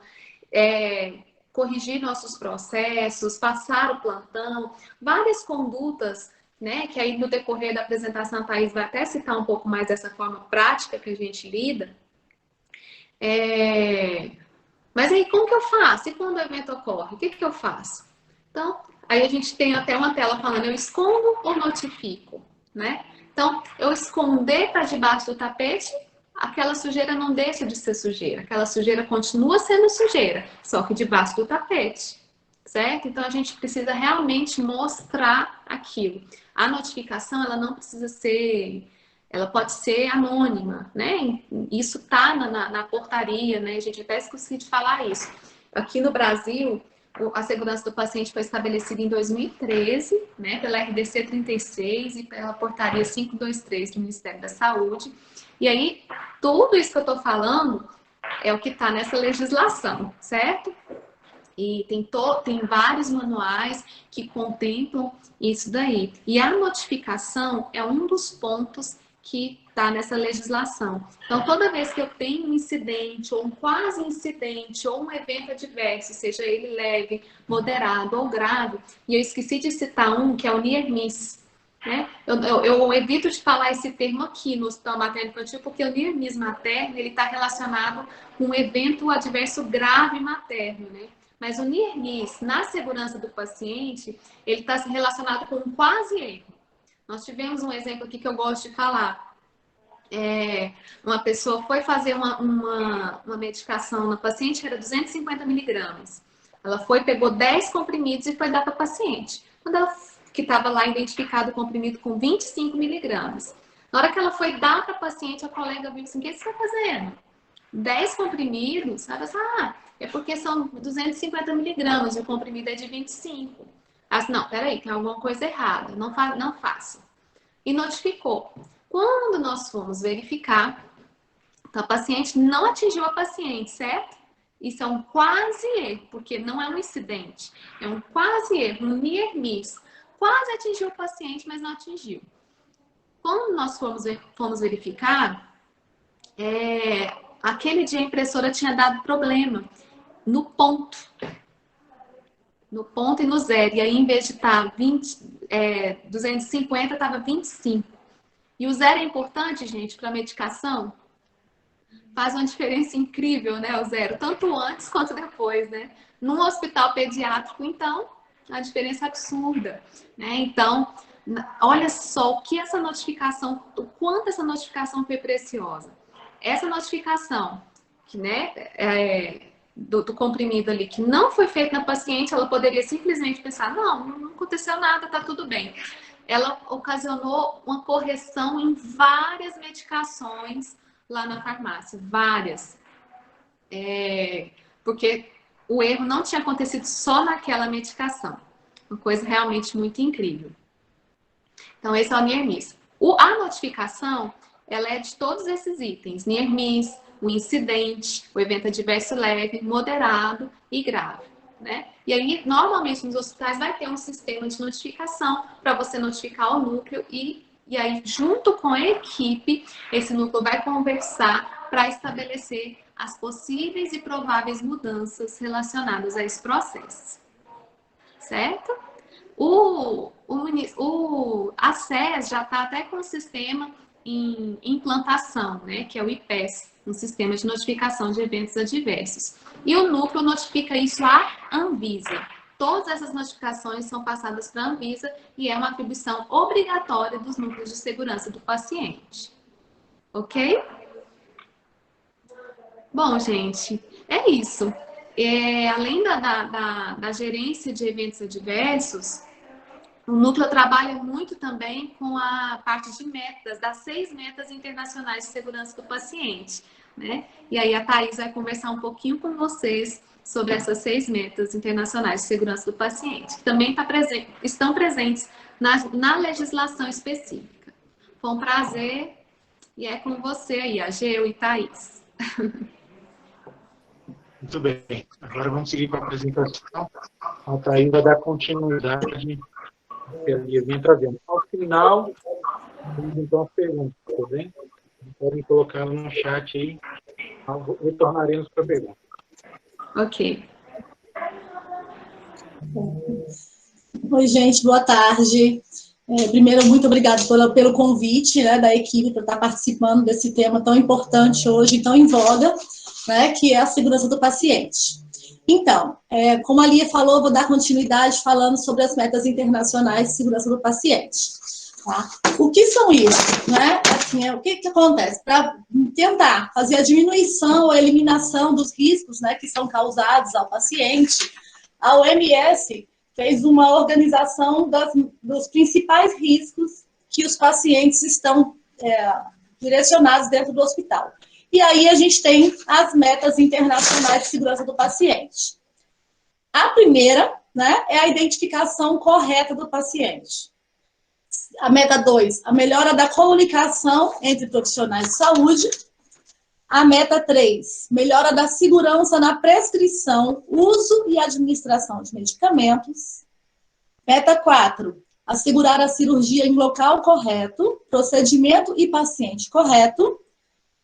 corrigir nossos processos, passar o plantão, várias condutas, né, que aí no decorrer da apresentação a Thaís vai até citar um pouco mais dessa forma prática que a gente lida. Mas aí como que eu faço? E quando o evento ocorre, o que eu faço? Então, aí a gente tem até uma tela falando, eu escondo ou notifico, né? Então, eu esconder para debaixo do tapete, aquela sujeira não deixa de ser sujeira. Aquela sujeira continua sendo sujeira, só que debaixo do tapete, certo? Então, a gente precisa realmente mostrar aquilo. A notificação, ela não precisa ser... Ela pode ser anônima, né? Isso tá na portaria, né? A gente até esqueci de falar isso. Aqui no Brasil, a segurança do paciente foi estabelecida em 2013, né, pela RDC 36 e pela portaria 523 do Ministério da Saúde. E aí, tudo isso que eu estou falando é o que está nessa legislação, certo? E tem vários manuais que contemplam isso daí. E a notificação é um dos pontos que está nessa legislação. Então, toda vez que eu tenho um incidente, ou um quase incidente, ou um evento adverso, seja ele leve, moderado ou grave, e eu esqueci de citar um, que é o near miss, né? Eu evito de falar esse termo aqui no Hospital Materno Infantil, porque o near miss materno está relacionado com um evento adverso grave materno, né? Mas o near miss, na segurança do paciente, ele está relacionado com um quase erro. Nós tivemos um exemplo aqui que eu gosto de falar. Uma pessoa foi fazer uma medicação na paciente, era 250 miligramas. Ela foi, pegou 10 comprimidos e foi dar para a paciente. Quando ela, que estava lá identificado o comprimido com 25 miligramas. Na hora que ela foi dar para a paciente, a colega viu assim, o que você está fazendo? 10 comprimidos? Ela disse, é porque são 250 miligramas e o comprimido é de 25. Ela disse, não, peraí, tem alguma coisa errada, não faça. E notificou. Quando nós fomos verificar, a paciente não atingiu a paciente, certo? Isso é um quase erro, porque não é um incidente. É um quase erro, um near miss. Quase atingiu o paciente, mas não atingiu. Quando nós fomos verificar, aquele dia a impressora tinha dado problema no ponto. No ponto e no zero. E aí, em vez de estar 250, estava 25. E o zero é importante, gente, para medicação. Faz uma diferença incrível, né, o zero, tanto antes quanto depois, né? Num hospital pediátrico, então, a diferença é absurda, né? Então, Olha só o que essa notificação, o quanto essa notificação foi preciosa. Essa notificação, que, né, do comprimido ali, que não foi feita na paciente, ela poderia simplesmente pensar, não aconteceu nada, tá tudo bem. Ela ocasionou uma correção em várias medicações lá na farmácia, várias. Porque o erro não tinha acontecido só naquela medicação. Uma coisa realmente muito incrível. Então, esse é o Near Miss. A notificação, ela é de todos esses itens. Near Miss, o incidente, o evento adverso leve, moderado e grave. Né? E aí, normalmente, nos hospitais vai ter um sistema de notificação para você notificar o núcleo e aí, junto com a equipe, esse núcleo vai conversar para estabelecer as possíveis e prováveis mudanças relacionadas a esse processo. Certo? A SES já está até com o sistema em implantação, né, que é o IPES, um sistema de notificação de eventos adversos. E o núcleo notifica isso à Anvisa. Todas essas notificações são passadas para a Anvisa e é uma atribuição obrigatória dos núcleos de segurança do paciente. Ok? Bom, gente, é isso. Além da gerência de eventos adversos, o núcleo trabalha muito também com a parte de metas, das 6 metas internacionais de segurança do paciente, né? E aí a Thaís vai conversar um pouquinho com vocês sobre essas 6 metas internacionais de segurança do paciente, que também estão presentes na legislação específica. Foi um prazer e é com você aí, Ageu e Thaís. Muito bem. Agora vamos seguir com a apresentação. A Thaís vai dar continuidade e vem trazendo. Ao final, vamos então as perguntas, tá bem? Podem colocá-la no chat aí, retornaremos para a pergunta. Ok. Oi, gente, boa tarde. Primeiro, muito obrigada pelo convite, né, da equipe para estar participando desse tema tão importante hoje, tão em voga, né, que é a segurança do paciente. Então, como a Lia falou, vou dar continuidade falando sobre as metas internacionais de segurança do paciente. Tá? O que são isso? Né? Assim, o que acontece? Para tentar fazer a diminuição ou a eliminação dos riscos, né, que são causados ao paciente, a OMS fez uma organização dos principais riscos que os pacientes estão direcionados dentro do hospital. E aí a gente tem as metas internacionais de segurança do paciente. A primeira, né, é a identificação correta do paciente. A meta 2, a melhora da comunicação entre profissionais de saúde. A meta 3, melhora da segurança na prescrição, uso e administração de medicamentos. Meta 4, assegurar a cirurgia em local correto, procedimento e paciente correto.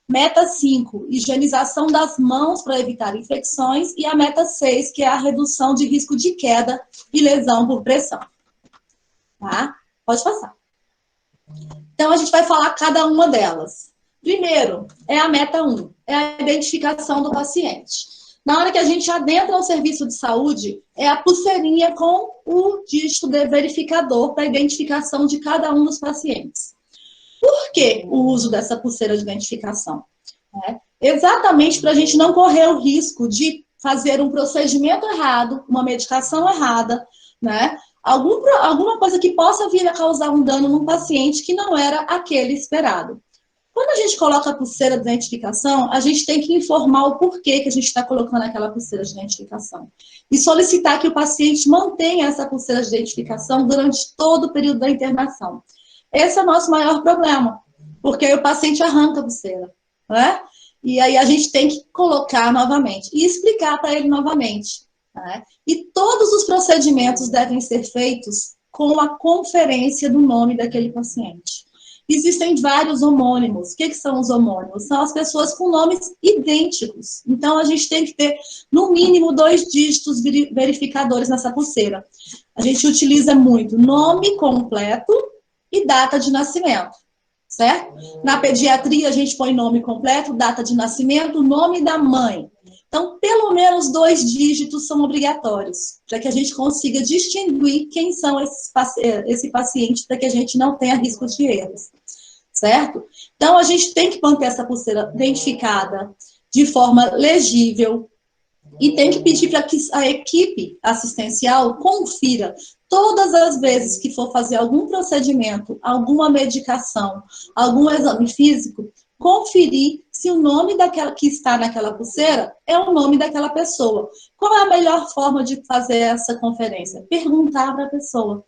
Meta 5, higienização das mãos para evitar infecções. E a meta 6, que é a redução de risco de queda e lesão por pressão. Tá? Pode passar. Então, a gente vai falar cada uma delas. Primeiro, é a meta 1, é a identificação do paciente. Na hora que a gente adentra o serviço de saúde, é a pulseirinha com o dígito de verificador para a identificação de cada um dos pacientes. Por que o uso dessa pulseira de identificação? Exatamente para a gente não correr o risco de fazer um procedimento errado, uma medicação errada, né? Alguma coisa que possa vir a causar um dano num paciente que não era aquele esperado. Quando a gente coloca a pulseira de identificação, a gente tem que informar o porquê que a gente está colocando aquela pulseira de identificação. E solicitar que o paciente mantenha essa pulseira de identificação durante todo o período da internação. Esse é o nosso maior problema, porque aí o paciente arranca a pulseira, né? E aí a gente tem que colocar novamente e explicar para ele novamente. Né? E todos os procedimentos devem ser feitos com a conferência do nome daquele paciente. Existem vários homônimos. O que são os homônimos? São as pessoas com nomes idênticos. Então, a gente tem que ter, no mínimo, 2 dígitos verificadores nessa pulseira. A gente utiliza muito nome completo e data de nascimento, certo? Na pediatria, a gente põe nome completo, data de nascimento, nome da mãe. Então, pelo menos 2 dígitos são obrigatórios, para que a gente consiga distinguir quem são esse paciente, para que a gente não tenha risco de erros, certo? Então, a gente tem que manter essa pulseira identificada de forma legível, e tem que pedir para que a equipe assistencial confira todas as vezes que for fazer algum procedimento, alguma medicação, algum exame físico, conferir se o nome daquela que está naquela pulseira é o nome daquela pessoa. Qual é a melhor forma de fazer essa conferência? Perguntar para a pessoa.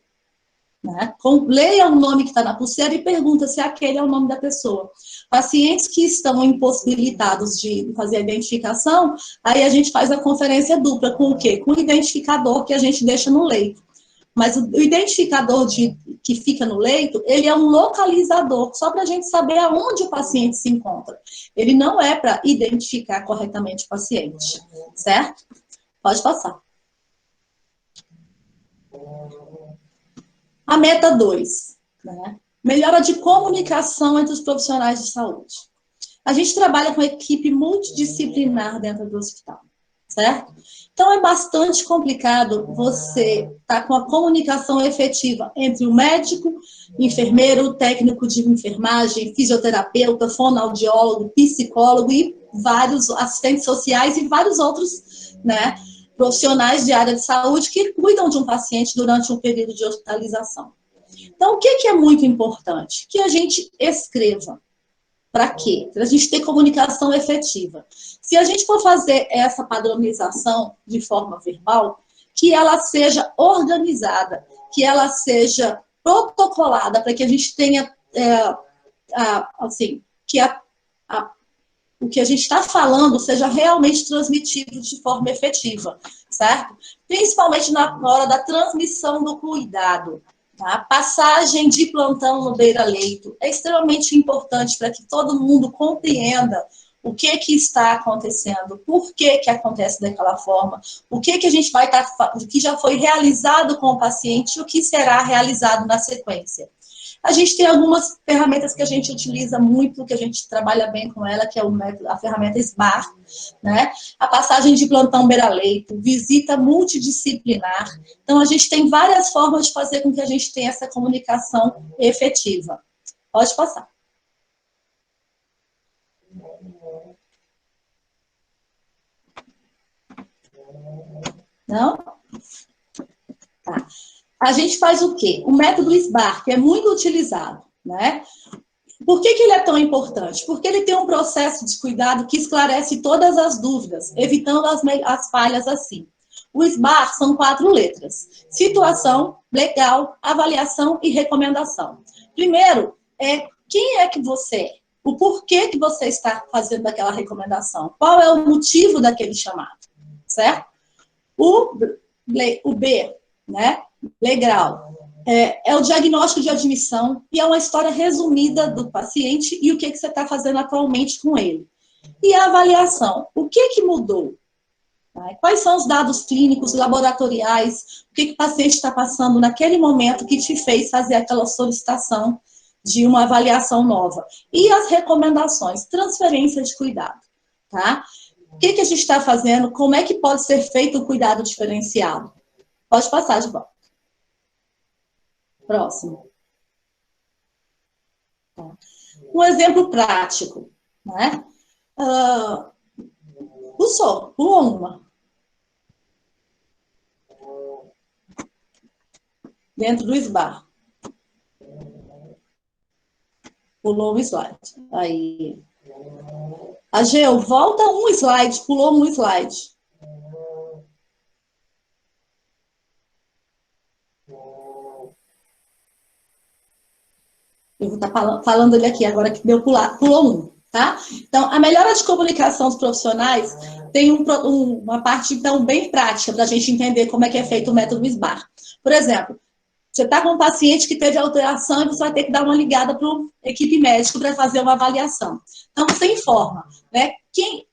Né? Leia o nome que está na pulseira e pergunta se aquele é o nome da pessoa. Pacientes que estão impossibilitados de fazer a identificação, aí a gente faz a conferência dupla com o quê? Com o identificador que a gente deixa no leito. Mas o identificador que fica no leito, ele é um localizador, só para a gente saber aonde o paciente se encontra. Ele não é para identificar corretamente o paciente, certo? Pode passar. A meta 2, né? Melhora de comunicação entre os profissionais de saúde. A gente trabalha com equipe multidisciplinar dentro do hospital, certo? Então, é bastante complicado você estar com a comunicação efetiva entre o médico, enfermeiro, técnico de enfermagem, fisioterapeuta, fonoaudiólogo, psicólogo e vários assistentes sociais e vários outros, né, profissionais de área de saúde que cuidam de um paciente durante um período de hospitalização. Então, o que é muito importante? Que a gente escreva. Para quê? Para a gente ter comunicação efetiva. Se a gente for fazer essa padronização de forma verbal, que ela seja organizada, que ela seja protocolada, para que a gente tenha, assim, que o que a gente está falando seja realmente transmitido de forma efetiva, certo? Principalmente na hora da transmissão do cuidado. Tá? Passagem de plantão no beira-leito é extremamente importante para que todo mundo compreenda o que está acontecendo, por que acontece daquela forma, o que a gente vai estar, o que já foi realizado com o paciente e o que será realizado na sequência. A gente tem algumas ferramentas que a gente utiliza muito, que a gente trabalha bem com ela, que é a ferramenta SBAR, né? A passagem de plantão beira-leito, visita multidisciplinar. Então, a gente tem várias formas de fazer com que a gente tenha essa comunicação efetiva. Pode passar. Não? Tá. A gente faz o quê? O método SBAR, que é muito utilizado, né? Por que ele é tão importante? Porque ele tem um processo de cuidado que esclarece todas as dúvidas, evitando as falhas assim. O SBAR são 4 letras: situação, legal, avaliação e recomendação. Primeiro, quem é que você é? O porquê que você está fazendo aquela recomendação? Qual é o motivo daquele chamado? Certo? O B, né? Legal. É o diagnóstico de admissão e é uma história resumida do paciente e o que você está fazendo atualmente com ele. E a avaliação. O que mudou? Quais são os dados clínicos, laboratoriais? O que o paciente está passando naquele momento que te fez fazer aquela solicitação de uma avaliação nova? E as recomendações, transferência de cuidado. Tá? O que a gente está fazendo? Como é que pode ser feito o cuidado diferenciado? Pode passar de volta. Próximo. Um exemplo prático, né? Pulou uma. Dentro do SBAR. Pulou um slide. Aí. Ageu, volta um slide, pulou um slide. Eu vou estar falando ele aqui agora que pulou um, tá? Então, a melhora de comunicação dos profissionais tem uma parte, então, bem prática para a gente entender como é que é feito o método SBAR. Por exemplo, você está com um paciente que teve alteração e você vai ter que dar uma ligada para a equipe médica para fazer uma avaliação. Então, você informa, né?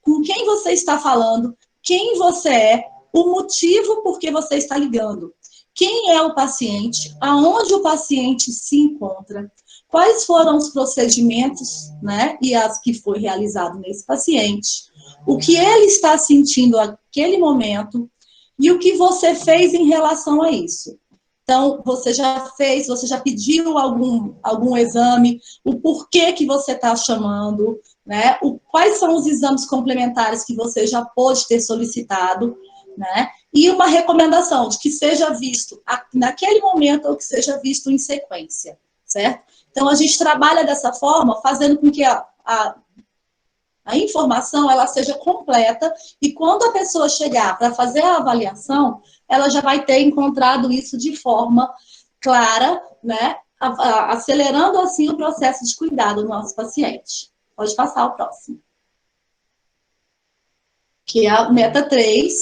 Com quem você está falando, quem você é, o motivo por que você está ligando, quem é o paciente, aonde o paciente se encontra, quais foram os procedimentos, né, e as que foi realizado nesse paciente, o que ele está sentindo naquele momento e o que você fez em relação a isso. Então, você já pediu algum exame, o porquê que você está chamando, né? Quais são os exames complementares que você já pôde ter solicitado, né? E uma recomendação de que seja visto naquele momento ou que seja visto em sequência, certo? Então, a gente trabalha dessa forma, fazendo com que a informação ela seja completa e quando a pessoa chegar para fazer a avaliação, ela já vai ter encontrado isso de forma clara, né? Acelerando assim o processo de cuidado do nosso paciente. Pode passar o próximo. Que é a meta 3,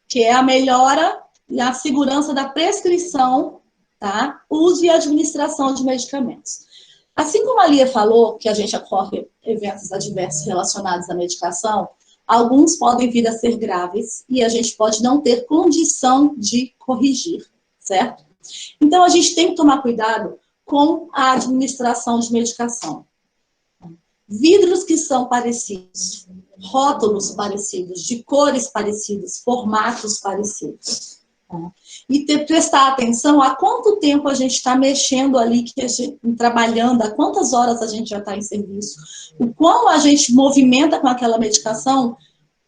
que é a melhora e a segurança da prescrição, tá? Uso e administração de medicamentos. Assim como a Lia falou, que a gente ocorre eventos adversos relacionados à medicação, alguns podem vir a ser graves e a gente pode não ter condição de corrigir, certo? Então, a gente tem que tomar cuidado com a administração de medicação. Vidros que são parecidos, rótulos parecidos, de cores parecidas, formatos parecidos. E prestar atenção a quanto tempo a gente está mexendo ali, trabalhando, a quantas horas a gente já está em serviço, o quão a gente movimenta com aquela medicação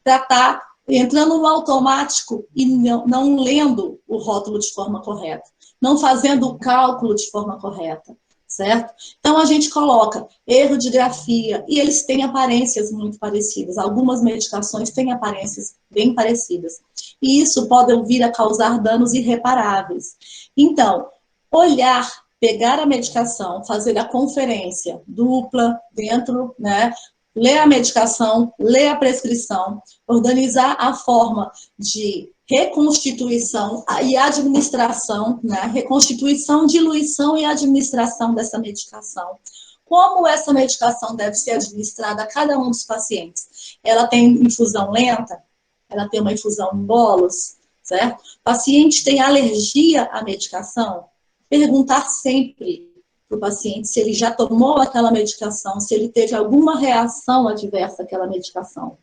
para estar entrando no automático e não lendo o rótulo de forma correta, não fazendo o cálculo de forma correta, certo? Então, a gente coloca erro de grafia, e eles têm aparências muito parecidas. Algumas medicações têm aparências bem parecidas. E isso pode vir a causar danos irreparáveis. Então, olhar, pegar a medicação, fazer a conferência dupla dentro, né? Ler a medicação, ler a prescrição, organizar a forma de reconstituição e administração, né? Reconstituição, diluição e administração dessa medicação. Como essa medicação deve ser administrada a cada um dos pacientes? Ela tem infusão lenta? Ela tem uma infusão em bolos? Certo? O paciente tem alergia à medicação? Perguntar sempre para o paciente se ele já tomou aquela medicação, se ele teve alguma reação adversa àquela medicação.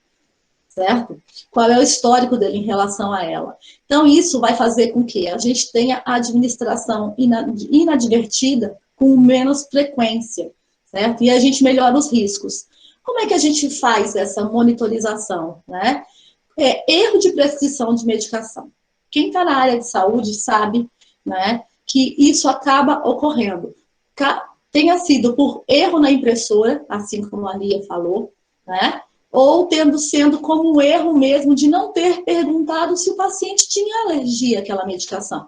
Certo? Qual é o histórico dele em relação a ela. Então, isso vai fazer com que a gente tenha a administração inadvertida com menos frequência, certo? E a gente melhora os riscos. Como é que a gente faz essa monitorização, né? Erro de prescrição de medicação. Quem está na área de saúde sabe, né, que isso acaba ocorrendo. Tenha sido por erro na impressora, assim como a Lia falou, né? Ou sendo como um erro mesmo de não ter perguntado se o paciente tinha alergia àquela medicação.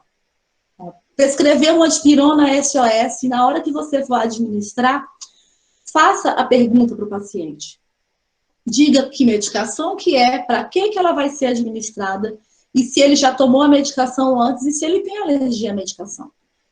Prescrever uma dipirona SOS, na hora que você for administrar, faça a pergunta para o paciente. Diga que medicação que é, para que ela vai ser administrada, e se ele já tomou a medicação antes, e se ele tem alergia à medicação.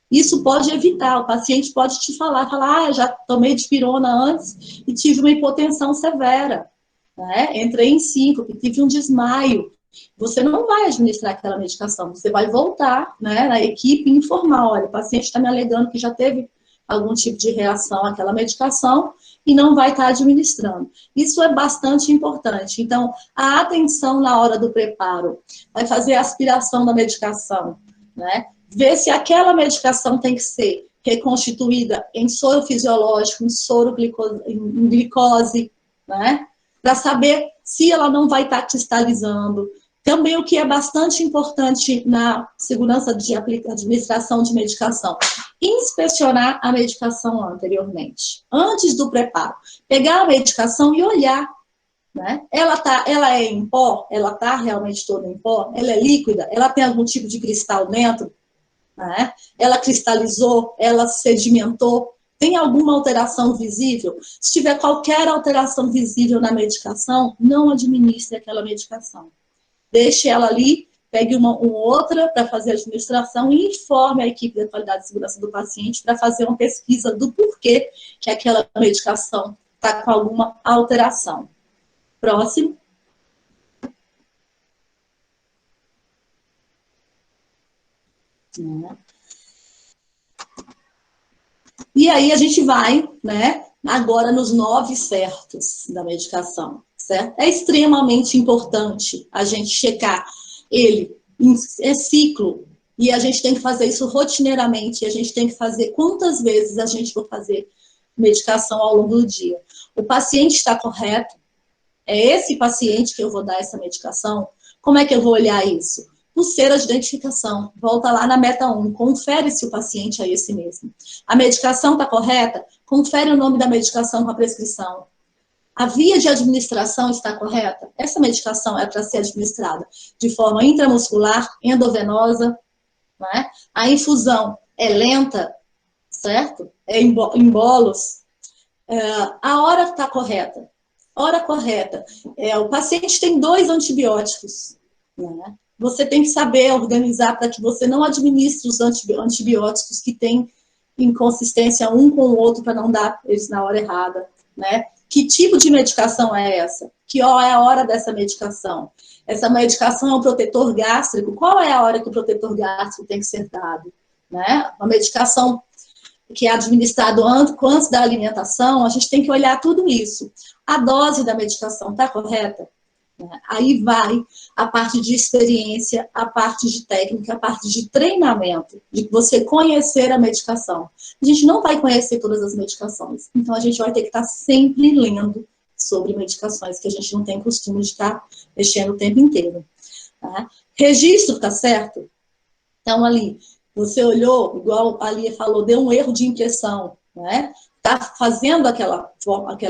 Isso pode evitar, o paciente pode te falar, eu já tomei dipirona antes e tive uma hipotensão severa. Né? Entrei em síncope, tive um desmaio. Você não vai administrar aquela medicação, você vai voltar, né, na equipe e informar, olha, o paciente está me alegando que já teve algum tipo de reação àquela medicação e não vai estar administrando. Isso é bastante importante. Então, a atenção na hora do preparo, vai fazer a aspiração da medicação, né? Ver se aquela medicação tem que ser reconstituída em soro fisiológico, em soro em glicose, né? Para saber se ela não vai estar cristalizando. Também o que é bastante importante na segurança de administração de medicação, inspecionar a medicação anteriormente, antes do preparo. Pegar a medicação e olhar, né? Ela é em pó? Ela está realmente toda em pó? Ela é líquida? Ela tem algum tipo de cristal dentro? Né? Ela cristalizou? Ela sedimentou? Tem alguma alteração visível? Se tiver qualquer alteração visível na medicação, não administre aquela medicação. Deixe ela ali, pegue uma outra para fazer a administração e informe a equipe da qualidade e segurança do paciente para fazer uma pesquisa do porquê que aquela medicação está com alguma alteração. Próximo. E aí a gente vai, né, agora nos 9 certos da medicação, certo? É extremamente importante a gente checar ele em ciclo, e a gente tem que fazer isso rotineiramente, e a gente tem que fazer quantas vezes a gente for fazer medicação ao longo do dia. O paciente está correto? É esse paciente que eu vou dar essa medicação? Como é que eu vou olhar isso? Pulseira de identificação. Volta lá na meta 1, confere se o paciente é esse mesmo. A medicação está correta? Confere o nome da medicação com a prescrição. A via de administração está correta? Essa medicação é para ser administrada de forma intramuscular, endovenosa, né? A infusão é lenta, certo? É em bolos. A hora está correta. Hora correta. O paciente tem 2 antibióticos, né? Você tem que saber organizar para que você não administre os antibióticos que têm inconsistência um com o outro para não dar eles na hora errada, né? Que tipo de medicação é essa? Que é a hora dessa medicação? Essa medicação é um protetor gástrico? Qual é a hora que o protetor gástrico tem que ser dado? Né? Uma medicação que é administrado antes da alimentação, a gente tem que olhar tudo isso. A dose da medicação está correta? Aí vai a parte de experiência, a parte de técnica, a parte de treinamento, de você conhecer a medicação. A gente não vai conhecer todas as medicações, então a gente vai ter que estar sempre lendo sobre medicações, que a gente não tem costume de estar mexendo o tempo inteiro. Tá? Registro, tá certo? Então, ali, você olhou, igual a Lia falou, deu um erro de impressão, né? Tá fazendo aquela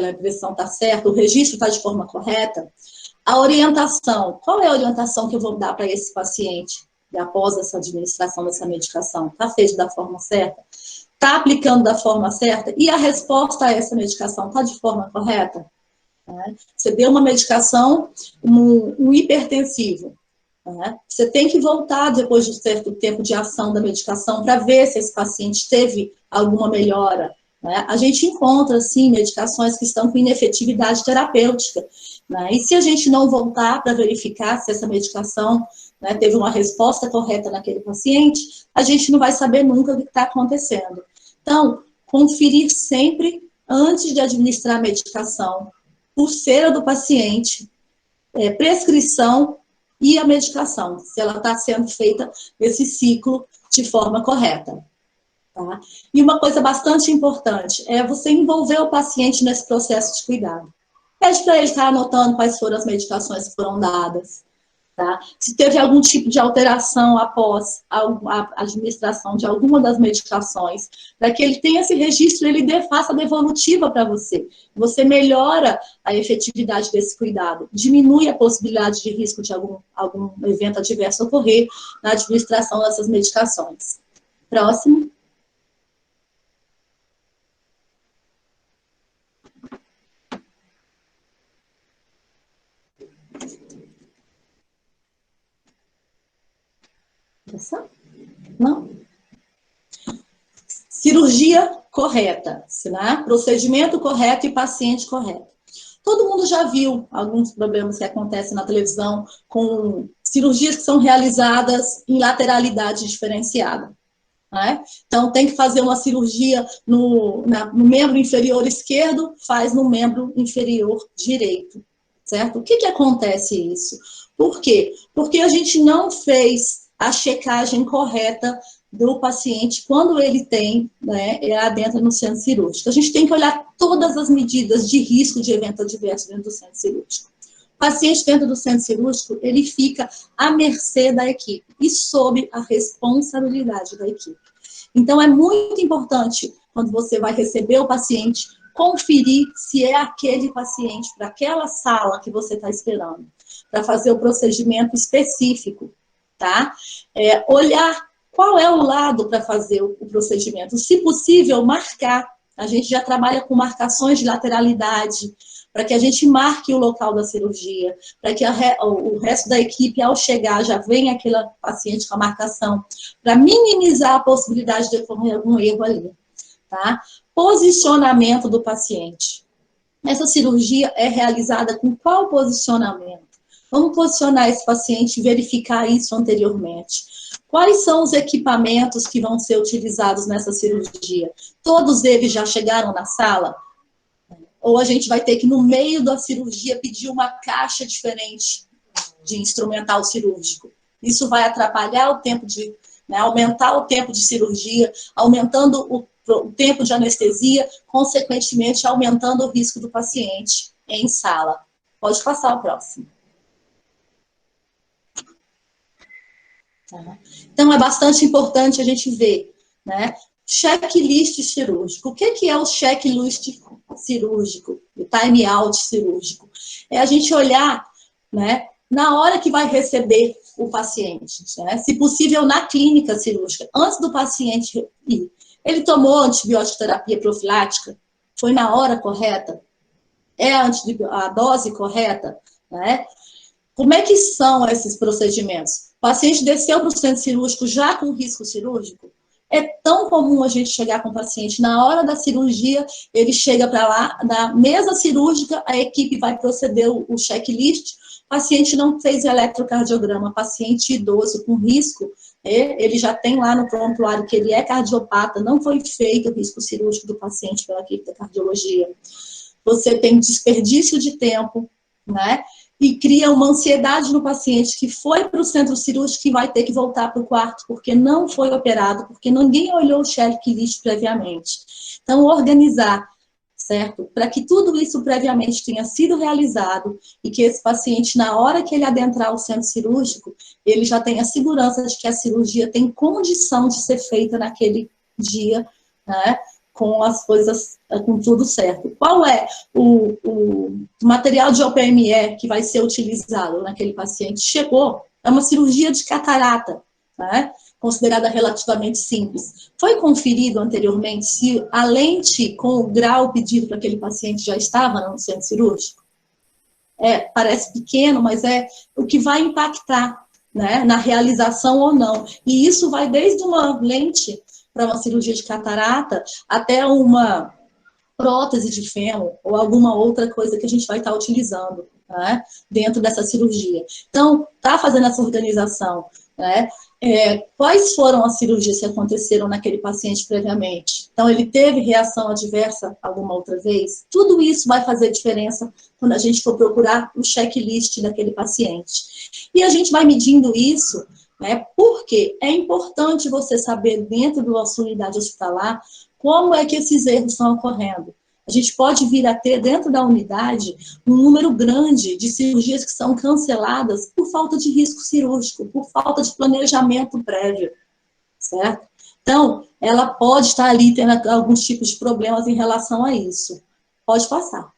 impressão, tá certo? O registro está de forma correta? A orientação, qual é a orientação que eu vou dar para esse paciente após essa administração dessa medicação? Está feito da forma certa? Está aplicando da forma certa? E a resposta a essa medicação está de forma correta? Você deu uma medicação, um hipertensivo. Você tem que voltar depois de um certo tempo de ação da medicação para ver se esse paciente teve alguma melhora. A gente encontra, sim, medicações que estão com inefetividade terapêutica. E se a gente não voltar para verificar se essa medicação teve uma resposta correta naquele paciente, a gente não vai saber nunca o que está acontecendo. Então, conferir sempre antes de administrar a medicação, pulseira do paciente, prescrição e a medicação, se ela está sendo feita nesse ciclo de forma correta. Tá? E uma coisa bastante importante é você envolver o paciente nesse processo de cuidado. Pede para ele estar anotando quais foram as medicações que foram dadas. Tá? Se teve algum tipo de alteração após a administração de alguma das medicações, para que ele tenha esse registro, ele faça a devolutiva para você. Você melhora a efetividade desse cuidado, diminui a possibilidade de risco de algum evento adverso ocorrer na administração dessas medicações. Próximo. Não? Cirurgia correta, né? Procedimento correto e paciente correto. Todo mundo já viu alguns problemas que acontecem na televisão com cirurgias que são realizadas em lateralidade diferenciada. Né? Então, tem que fazer uma cirurgia no membro inferior esquerdo, faz no membro inferior direito. Certo? O que acontece isso? Por quê? Porque a gente não fez a checagem correta do paciente quando ele adentra no centro cirúrgico. A gente tem que olhar todas as medidas de risco de evento adverso dentro do centro cirúrgico. O paciente dentro do centro cirúrgico, ele fica à mercê da equipe e sob a responsabilidade da equipe. Então, é muito importante, quando você vai receber o paciente, conferir se é aquele paciente para aquela sala que você está esperando, para fazer o procedimento específico. Tá? Olhar qual é o lado para fazer o procedimento. Se possível, marcar. A gente já trabalha com marcações de lateralidade, para que a gente marque o local da cirurgia, para que o resto da equipe, ao chegar, já venha aquele paciente com a marcação, para minimizar a possibilidade de ocorrer algum erro ali. Tá? Posicionamento do paciente. Essa cirurgia é realizada com qual posicionamento? Vamos posicionar esse paciente e verificar isso anteriormente. Quais são os equipamentos que vão ser utilizados nessa cirurgia? Todos eles já chegaram na sala? ou a gente vai ter que, no meio da cirurgia, pedir uma caixa diferente de instrumental cirúrgico. Isso vai atrapalhar o tempo de, né, aumentar o tempo de cirurgia, aumentando o tempo de anestesia, consequentemente aumentando o risco do paciente em sala. Pode passar o próximo. Então, é bastante importante a gente ver, né? Checklist cirúrgico. O que é o checklist cirúrgico? O time out cirúrgico? É a gente olhar, né, na hora que vai receber o paciente, né? Se possível, na clínica cirúrgica, antes do paciente ir. Ele tomou antibiótico terapia profilática? Foi na hora correta? É a dose correta? Né? Como é que são esses procedimentos? O paciente desceu para o centro cirúrgico já com risco cirúrgico? É tão comum a gente chegar com o paciente na hora da cirurgia, ele chega para lá, na mesa cirúrgica, a equipe vai proceder o checklist, o paciente não fez eletrocardiograma, paciente idoso com risco, ele já tem lá no prontuário que ele é cardiopata, não foi feito o risco cirúrgico do paciente pela equipe da cardiologia. Você tem desperdício de tempo, né? E cria uma ansiedade no paciente que foi para o centro cirúrgico e vai ter que voltar para o quarto porque não foi operado, porque ninguém olhou o checklist previamente. Então, organizar, certo? Para que tudo isso previamente tenha sido realizado e que esse paciente, na hora que ele adentrar o centro cirúrgico, ele já tenha segurança de que a cirurgia tem condição de ser feita naquele dia, né? Com as coisas, com tudo certo. Qual é o material de OPME que vai ser utilizado naquele paciente? Chegou, é uma cirurgia de catarata, né? Considerada relativamente simples. Foi conferido anteriormente se a lente com o grau pedido para aquele paciente já estava no centro cirúrgico? Parece pequeno, mas é o que vai impactar, né, na realização ou não. E isso vai desde uma lente para uma cirurgia de catarata, até uma prótese de fêmur ou alguma outra coisa que a gente vai estar utilizando, né, dentro dessa cirurgia. Então, tá fazendo essa organização, né? Quais foram as cirurgias que aconteceram naquele paciente previamente? Então, ele teve reação adversa alguma outra vez? Tudo isso vai fazer diferença quando a gente for procurar o checklist daquele paciente. E a gente vai medindo isso, né, porque é importante você saber, dentro da sua unidade hospitalar, como é que esses erros estão ocorrendo. A gente pode vir a ter, dentro da unidade, um número grande de cirurgias que são canceladas por falta de risco cirúrgico, por falta de planejamento prévio, certo? Então, ela pode estar ali tendo alguns tipos de problemas em relação a isso. Pode passar.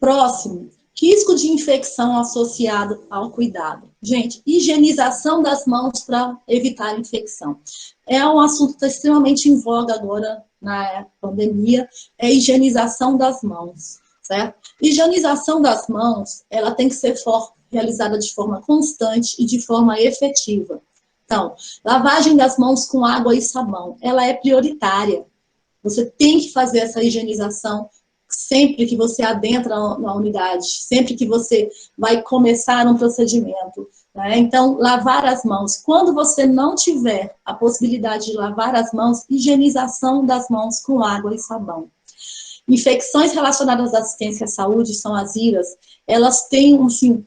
Próximo. Risco de infecção associado ao cuidado. Gente, higienização das mãos para evitar infecção. É um assunto que está extremamente em voga agora na pandemia, é a higienização das mãos, certo? Higienização das mãos, ela tem que ser realizada de forma constante e de forma efetiva. Então, lavagem das mãos com água e sabão, ela é prioritária. Você tem que fazer essa higienização sempre que você adentra na unidade, sempre que você vai começar um procedimento, né? Então, lavar as mãos. Quando você não tiver a possibilidade de lavar as mãos, higienização das mãos com água e sabão. Infecções relacionadas à assistência à saúde, são as IRAS, elas têm assim,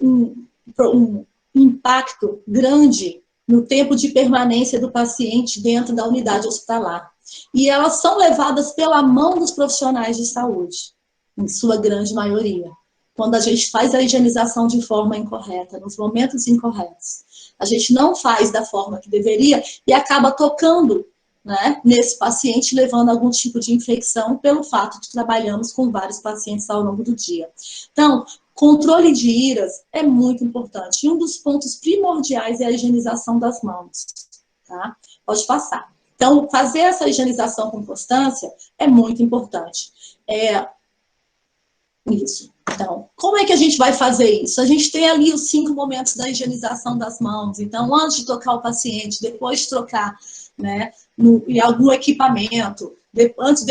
um impacto grande no tempo de permanência do paciente dentro da unidade hospitalar. E elas são levadas pela mão dos profissionais de saúde, em sua grande maioria. Quando a gente faz a higienização de forma incorreta, nos momentos incorretos. A gente não faz da forma que deveria e acaba tocando, né, nesse paciente, levando algum tipo de infecção pelo fato de trabalhamos com vários pacientes ao longo do dia. Então, controle de IRAS é muito importante. E um dos pontos primordiais é a higienização das mãos. Tá? Pode passar. Então, fazer essa higienização com constância é muito importante. Isso. Então, como é que a gente vai fazer isso? A gente tem ali os 5 momentos da higienização das mãos. Então, antes de tocar o paciente, depois de trocar, né, em algum equipamento, antes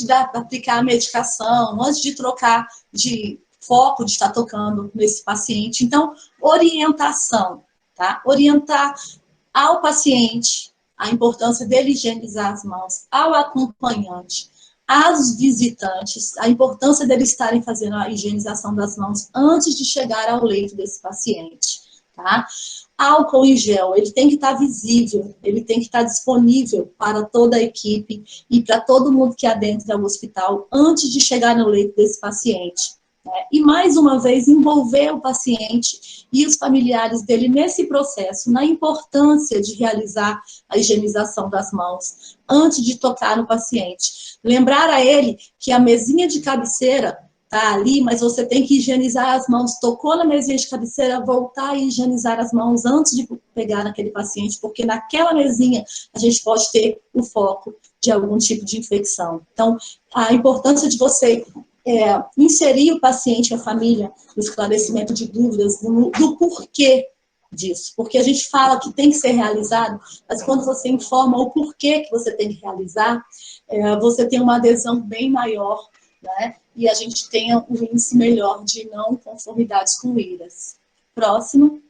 de aplicar a medicação, antes de trocar de foco de estar tocando nesse paciente. Então, orientação, tá? Orientar ao paciente a importância dele higienizar as mãos, ao acompanhante, aos visitantes, a importância deles estarem fazendo a higienização das mãos antes de chegar ao leito desse paciente, tá? Álcool em gel, ele tem que estar visível, ele tem que estar disponível para toda a equipe e para todo mundo que adentra o hospital antes de chegar no leito desse paciente. E, mais uma vez, envolver o paciente e os familiares dele nesse processo, na importância de realizar a higienização das mãos antes de tocar no paciente. Lembrar a ele que a mesinha de cabeceira está ali, mas você tem que higienizar as mãos. Tocou na mesinha de cabeceira, voltar a higienizar as mãos antes de pegar naquele paciente, porque naquela mesinha a gente pode ter o foco de algum tipo de infecção. Então, a importância de você inserir o paciente e a família no esclarecimento de dúvidas do porquê disso. Porque a gente fala que tem que ser realizado, mas quando você informa o porquê que você tem que realizar, você tem uma adesão bem maior, né? E a gente tem um índice melhor de não conformidades com IRAS. Próximo.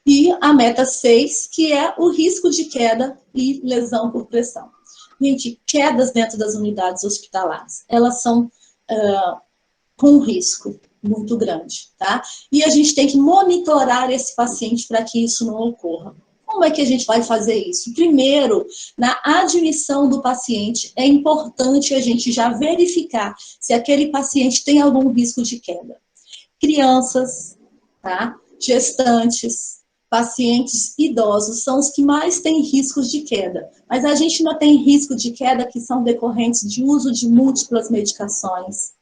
E a meta 6, que é o risco de queda e lesão por pressão. Gente, quedas dentro das unidades hospitalares, elas são com um risco muito grande, tá? E a gente tem que monitorar esse paciente para que isso não ocorra. Como é que a gente vai fazer isso? Primeiro, na admissão do paciente, é importante a gente já verificar se aquele paciente tem algum risco de queda. Crianças, tá? Gestantes, pacientes idosos são os que mais têm riscos de queda. Mas a gente não tem risco de queda que são decorrentes de uso de múltiplas medicações,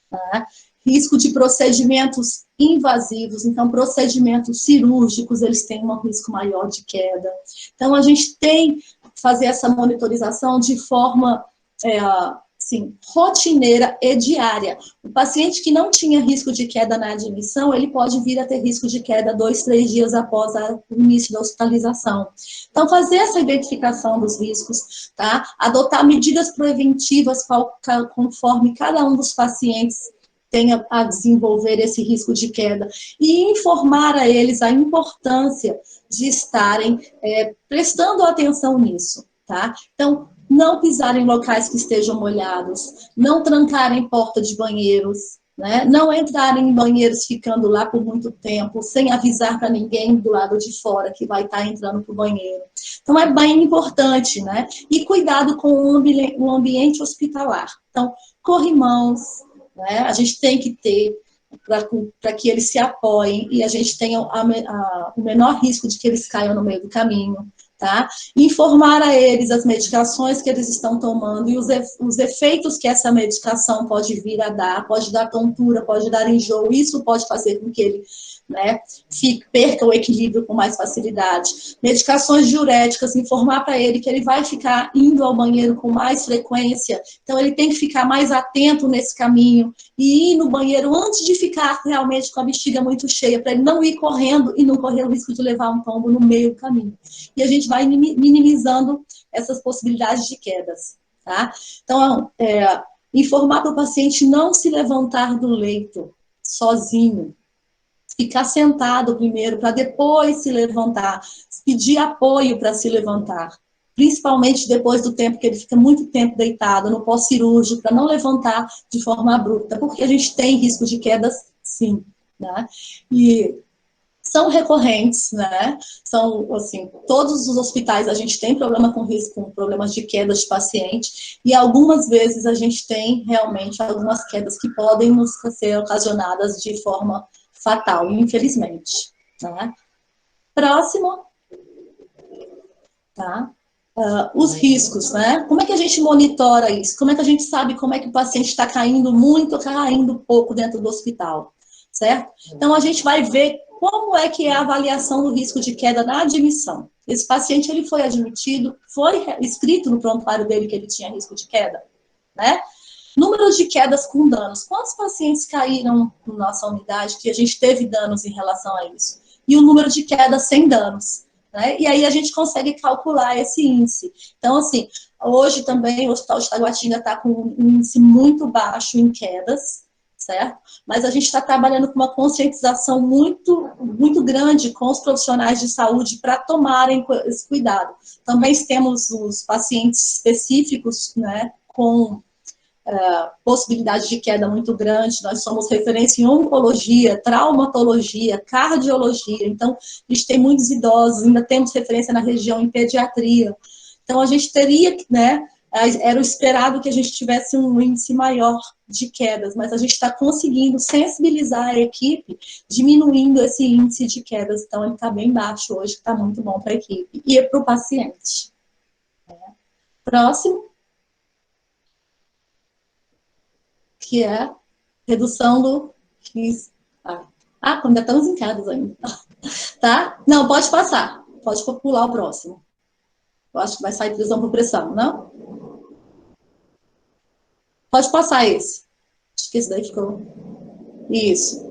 tá? Risco de procedimentos invasivos, então procedimentos cirúrgicos, eles têm um risco maior de queda. Então a gente tem que fazer essa monitorização de forma rotineira e diária. O paciente que não tinha risco de queda na admissão, ele pode vir a ter risco de queda 2, 3 dias após o início da hospitalização. Então, fazer essa identificação dos riscos, tá? Adotar medidas preventivas conforme cada um dos pacientes tenha a desenvolver esse risco de queda e informar a eles a importância de estarem prestando atenção nisso, tá? Então, não pisar em locais que estejam molhados, não trancarem porta de banheiros, né? Não entrarem em banheiros ficando lá por muito tempo, sem avisar para ninguém do lado de fora que vai estar entrando para o banheiro. Então, é bem importante, né? E cuidado com o ambiente hospitalar. Então, corrimãos, né? A gente tem que ter para que eles se apoiem e a gente tenha o menor risco de que eles caiam no meio do caminho. Tá? Informar a eles as medicações que eles estão tomando e os efeitos que essa medicação pode vir a dar, pode dar tontura, pode dar enjoo, isso pode fazer com que ele, né, perca o equilíbrio com mais facilidade. Medicações diuréticas, informar para ele que ele vai ficar indo ao banheiro com mais frequência, então ele tem que ficar mais atento nesse caminho e ir no banheiro antes de ficar realmente com a bexiga muito cheia, para ele não ir correndo e não correr o risco de levar um tombo no meio do caminho. E a gente vai minimizando essas possibilidades de quedas, tá? Então, informar para o paciente não se levantar do leito sozinho, ficar sentado primeiro para depois se levantar, pedir apoio para se levantar, principalmente depois do tempo que ele fica muito tempo deitado no pós-cirúrgico, para não levantar de forma abrupta, porque a gente tem risco de quedas, sim, né? E são recorrentes, né? São, assim, todos os hospitais a gente tem problema com risco, com problemas de quedas de paciente, e algumas vezes a gente tem realmente algumas quedas que podem nos ser ocasionadas de forma fatal, infelizmente. Tá? Próximo. Tá? Os riscos, né? Como é que a gente monitora isso? Como é que a gente sabe como é que o paciente está caindo muito ou caindo pouco dentro do hospital? Certo? Então, a gente vai ver como é que é a avaliação do risco de queda na admissão. Esse paciente, ele foi admitido, foi escrito no prontuário dele que ele tinha risco de queda, né? Número de quedas com danos. Quantos pacientes caíram na nossa unidade que a gente teve danos em relação a isso? E o número de quedas sem danos, né? E aí a gente consegue calcular esse índice. Então, assim, hoje também o Hospital de Taguatinga está com um índice muito baixo em quedas, certo? Mas a gente está trabalhando com uma conscientização muito, muito grande com os profissionais de saúde para tomarem esse cuidado. Também temos os pacientes específicos, né, com possibilidade de queda muito grande. Nós somos referência em oncologia, traumatologia, cardiologia. Então, a gente tem muitos idosos, ainda temos referência na região em pediatria. Então, a gente teria, né, era o esperado que a gente tivesse um índice maior de quedas, mas a gente está conseguindo sensibilizar a equipe, diminuindo esse índice de quedas. Então, ele está bem baixo hoje, que está muito bom para a equipe e para o paciente. Próximo. Que é redução do risco. Ainda estamos em quedas ainda. Tá? Não, pode passar. Pode pular o próximo. Eu acho que vai sair lesão por pressão, não? Pode passar esse. Acho que esse daí ficou. Isso.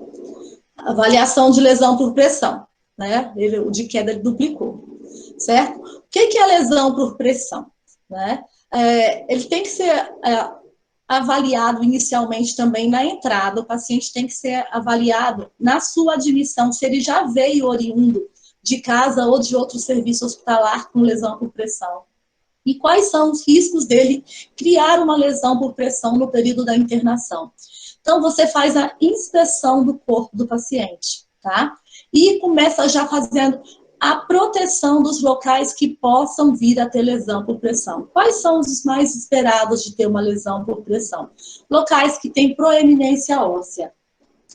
Avaliação de lesão por pressão. Né? O de queda ele duplicou. Certo? O que é lesão por pressão? Né? Ele tem que ser avaliado inicialmente também na entrada. O paciente tem que ser avaliado na sua admissão, se ele já veio oriundo de casa ou de outro serviço hospitalar com lesão por pressão. E quais são os riscos dele criar uma lesão por pressão no período da internação. Então, você faz a inspeção do corpo do paciente, tá? E começa já fazendo a proteção dos locais que possam vir a ter lesão por pressão. Quais são os mais esperados de ter uma lesão por pressão? Locais que têm proeminência óssea,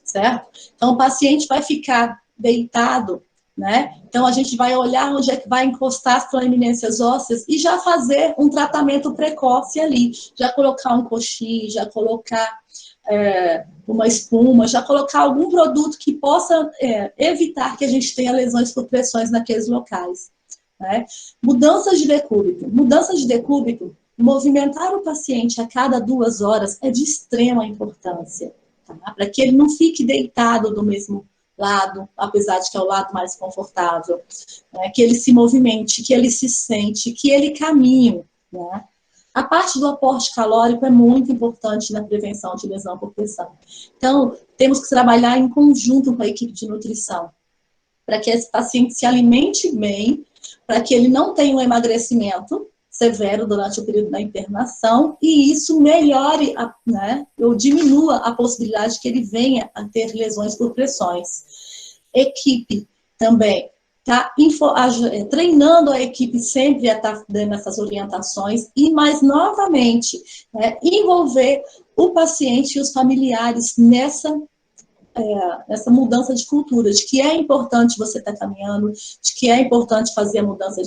certo? Então, o paciente vai ficar deitado, né? Então, a gente vai olhar onde é que vai encostar as proeminências ósseas e já fazer um tratamento precoce ali. Já colocar um coxi, já colocar uma espuma, já colocar algum produto que possa evitar que a gente tenha lesões por pressões naqueles locais. Né? Mudanças de decúbito. Mudança de decúbito, movimentar o paciente a cada 2 horas é de extrema importância, tá? Para que ele não fique deitado do mesmo lado, apesar de que é o lado mais confortável, né? Que ele se movimente, que ele se sente, que ele caminhe, né? A parte do aporte calórico é muito importante na prevenção de lesão por pressão. Então, temos que trabalhar em conjunto com a equipe de nutrição, para que esse paciente se alimente bem, para que ele não tenha um emagrecimento severo durante o período da internação, e isso melhore, né, ou diminua a possibilidade que ele venha a ter lesões por pressões. Equipe também. Tá treinando a equipe sempre a estar dando essas orientações e, mais novamente, né, envolver o paciente e os familiares nessa mudança de cultura, de que é importante você estar caminhando, de que é importante fazer a mudança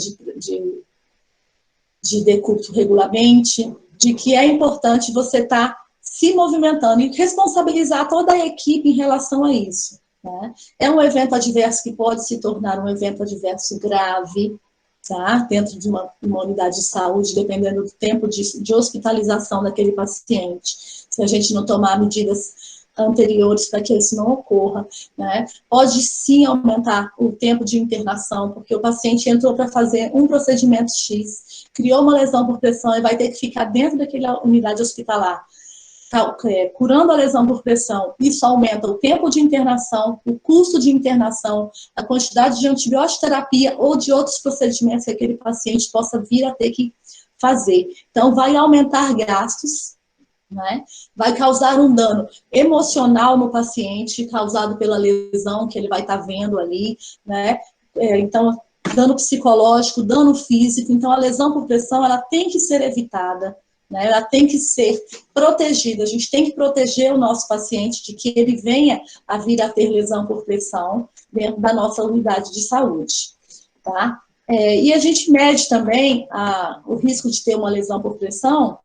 de decúbito regularmente, de que é importante você estar se movimentando e responsabilizar toda a equipe em relação a isso. Né? É um evento adverso que pode se tornar um evento adverso grave, tá? Dentro de uma unidade de saúde, dependendo do tempo de hospitalização daquele paciente. Se a gente não tomar medidas anteriores para que isso não ocorra, né? Pode sim aumentar o tempo de internação, porque o paciente entrou para fazer um procedimento X, criou uma lesão por pressão e vai ter que ficar dentro daquela unidade hospitalar. Curando a lesão por pressão, isso aumenta o tempo de internação, o custo de internação, a quantidade de antibioterapia ou de outros procedimentos que aquele paciente possa vir a ter que fazer. Então, vai aumentar gastos, né? Vai causar um dano emocional no paciente, causado pela lesão que ele vai estar vendo ali, né? Então, dano psicológico, dano físico. Então, a lesão por pressão, ela tem que ser evitada. Ela tem que ser protegida, a gente tem que proteger o nosso paciente de que ele venha a vir a ter lesão por pressão dentro da nossa unidade de saúde, tá? E a gente mede também o risco de ter uma lesão por pressão,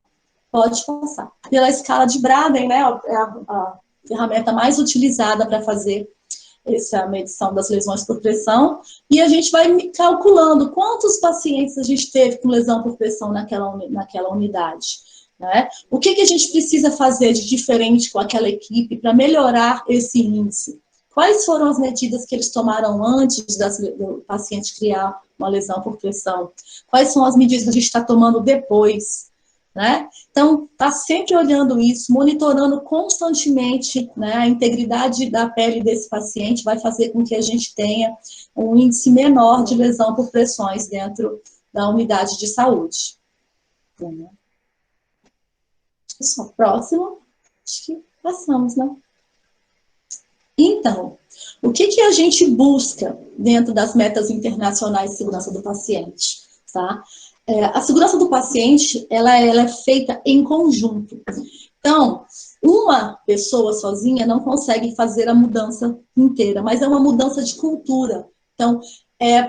pode passar, pela escala de Braden, né? É a ferramenta mais utilizada para fazer essa medição das lesões por pressão, e a gente vai calculando quantos pacientes a gente teve com lesão por pressão naquela unidade. Né? O que a gente precisa fazer de diferente com aquela equipe para melhorar esse índice? Quais foram as medidas que eles tomaram antes do paciente criar uma lesão por pressão? Quais são as medidas que a gente está tomando depois? né? Então, está sempre olhando isso, monitorando constantemente, né, a integridade da pele desse paciente, vai fazer com que a gente tenha um índice menor de lesão por pressões dentro da unidade de saúde. Então, só próximo, acho que passamos, né? Então, o que a gente busca dentro das metas internacionais de segurança do paciente, tá? A segurança do paciente, ela é feita em conjunto. Então, uma pessoa sozinha não consegue fazer a mudança inteira, mas é uma mudança de cultura. Então,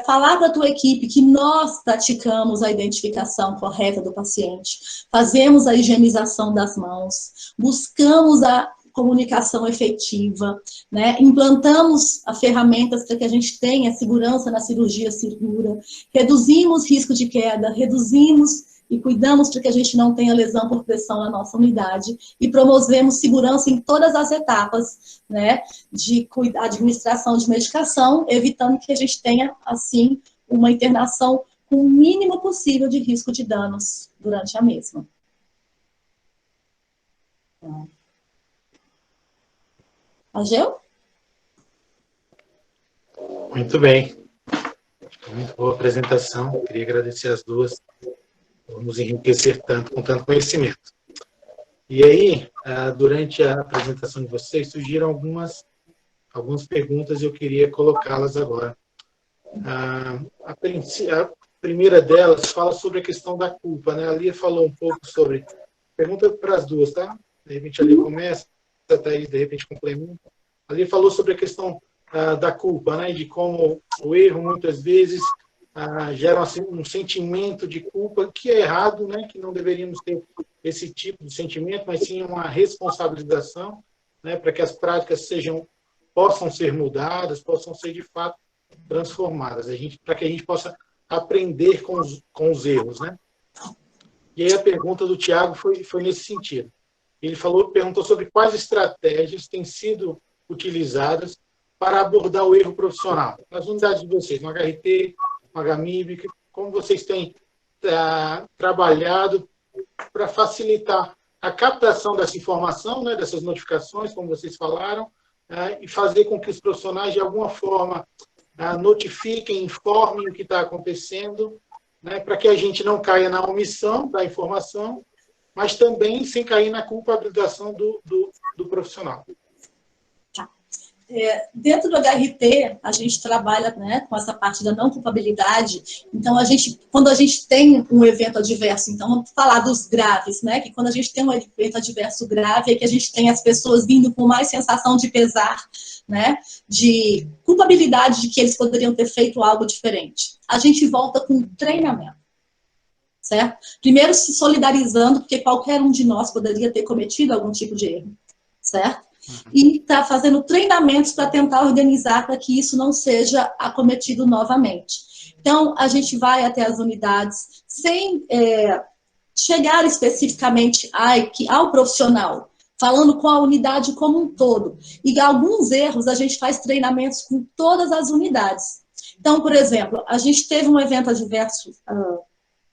falar para a tua equipe que nós praticamos a identificação correta do paciente, fazemos a higienização das mãos, buscamos a comunicação efetiva, né? Implantamos as ferramentas para que a gente tenha segurança na cirurgia segura, reduzimos risco de queda, reduzimos e cuidamos para que a gente não tenha lesão por pressão na nossa unidade e promovemos segurança em todas as etapas, né, de administração de medicação, evitando que a gente tenha, assim, uma internação com o mínimo possível de risco de danos durante a mesma. Ageu? Muito bem. Muito boa apresentação. Queria agradecer as duas por nos enriquecer tanto, com tanto conhecimento. E aí, durante a apresentação de vocês, surgiram algumas perguntas e eu queria colocá-las agora. A primeira delas fala sobre a questão da culpa, né? A Lia falou um pouco sobre... Pergunta para as duas, tá? De repente a Lia começa, a Thaís de repente complementa. A Lia falou sobre a questão da culpa, né? De como o erro, muitas vezes, gera assim, um sentimento de culpa que é errado, né? Que não deveríamos ter esse tipo de sentimento, mas sim uma responsabilização, né? Para que as práticas possam ser mudadas, possam ser, de fato, transformadas, para que a gente possa aprender com os erros, né? E aí a pergunta do Tiago foi nesse sentido. Ele perguntou sobre quais estratégias têm sido utilizadas para abordar o erro profissional. Nas unidades de vocês, no HRT, no HMIB, como vocês têm trabalhado para facilitar a captação dessa informação, né, dessas notificações, como vocês falaram, e fazer com que os profissionais, de alguma forma, notifiquem, informem o que está acontecendo, né, para que a gente não caia na omissão da informação, mas também sem cair na culpabilização do profissional. Dentro do HRT, a gente trabalha, né, com essa parte da não culpabilidade. Então, quando a gente tem um evento adverso, então vamos falar dos graves, né, que quando a gente tem um evento adverso grave, é que a gente tem as pessoas vindo com mais sensação de pesar, né, de culpabilidade de que eles poderiam ter feito algo diferente. A gente volta com treinamento, certo? Primeiro se solidarizando, porque qualquer um de nós poderia ter cometido algum tipo de erro, certo? E está fazendo treinamentos para tentar organizar para que isso não seja acometido novamente. Então, a gente vai até as unidades sem chegar especificamente ao profissional, falando com a unidade como um todo. E alguns erros a gente faz treinamentos com todas as unidades. Então, por exemplo, a gente teve um evento adverso,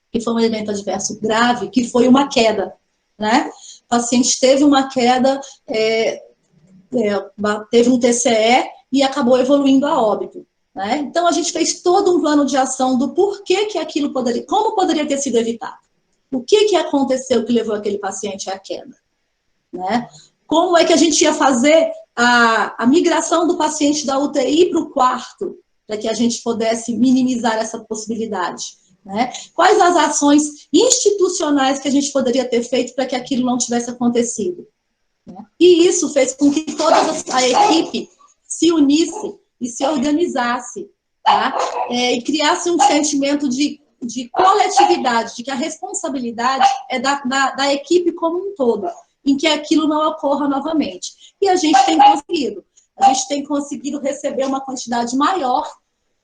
que foi um evento adverso grave, que foi uma queda, né? O paciente teve uma queda... teve um TCE e acabou evoluindo a óbito, né? Então, a gente fez todo um plano de ação do porquê que aquilo como poderia ter sido evitado. O que aconteceu que levou aquele paciente à queda, né? Como é que a gente ia fazer a migração do paciente da UTI para o quarto, para que a gente pudesse minimizar essa possibilidade, né? Quais as ações institucionais que a gente poderia ter feito para que aquilo não tivesse acontecido? E isso fez com que toda a equipe se unisse e se organizasse, tá? E criasse um sentimento de coletividade, de que a responsabilidade é da equipe como um todo, em que aquilo não ocorra novamente. E a gente tem conseguido. A gente tem conseguido receber uma quantidade maior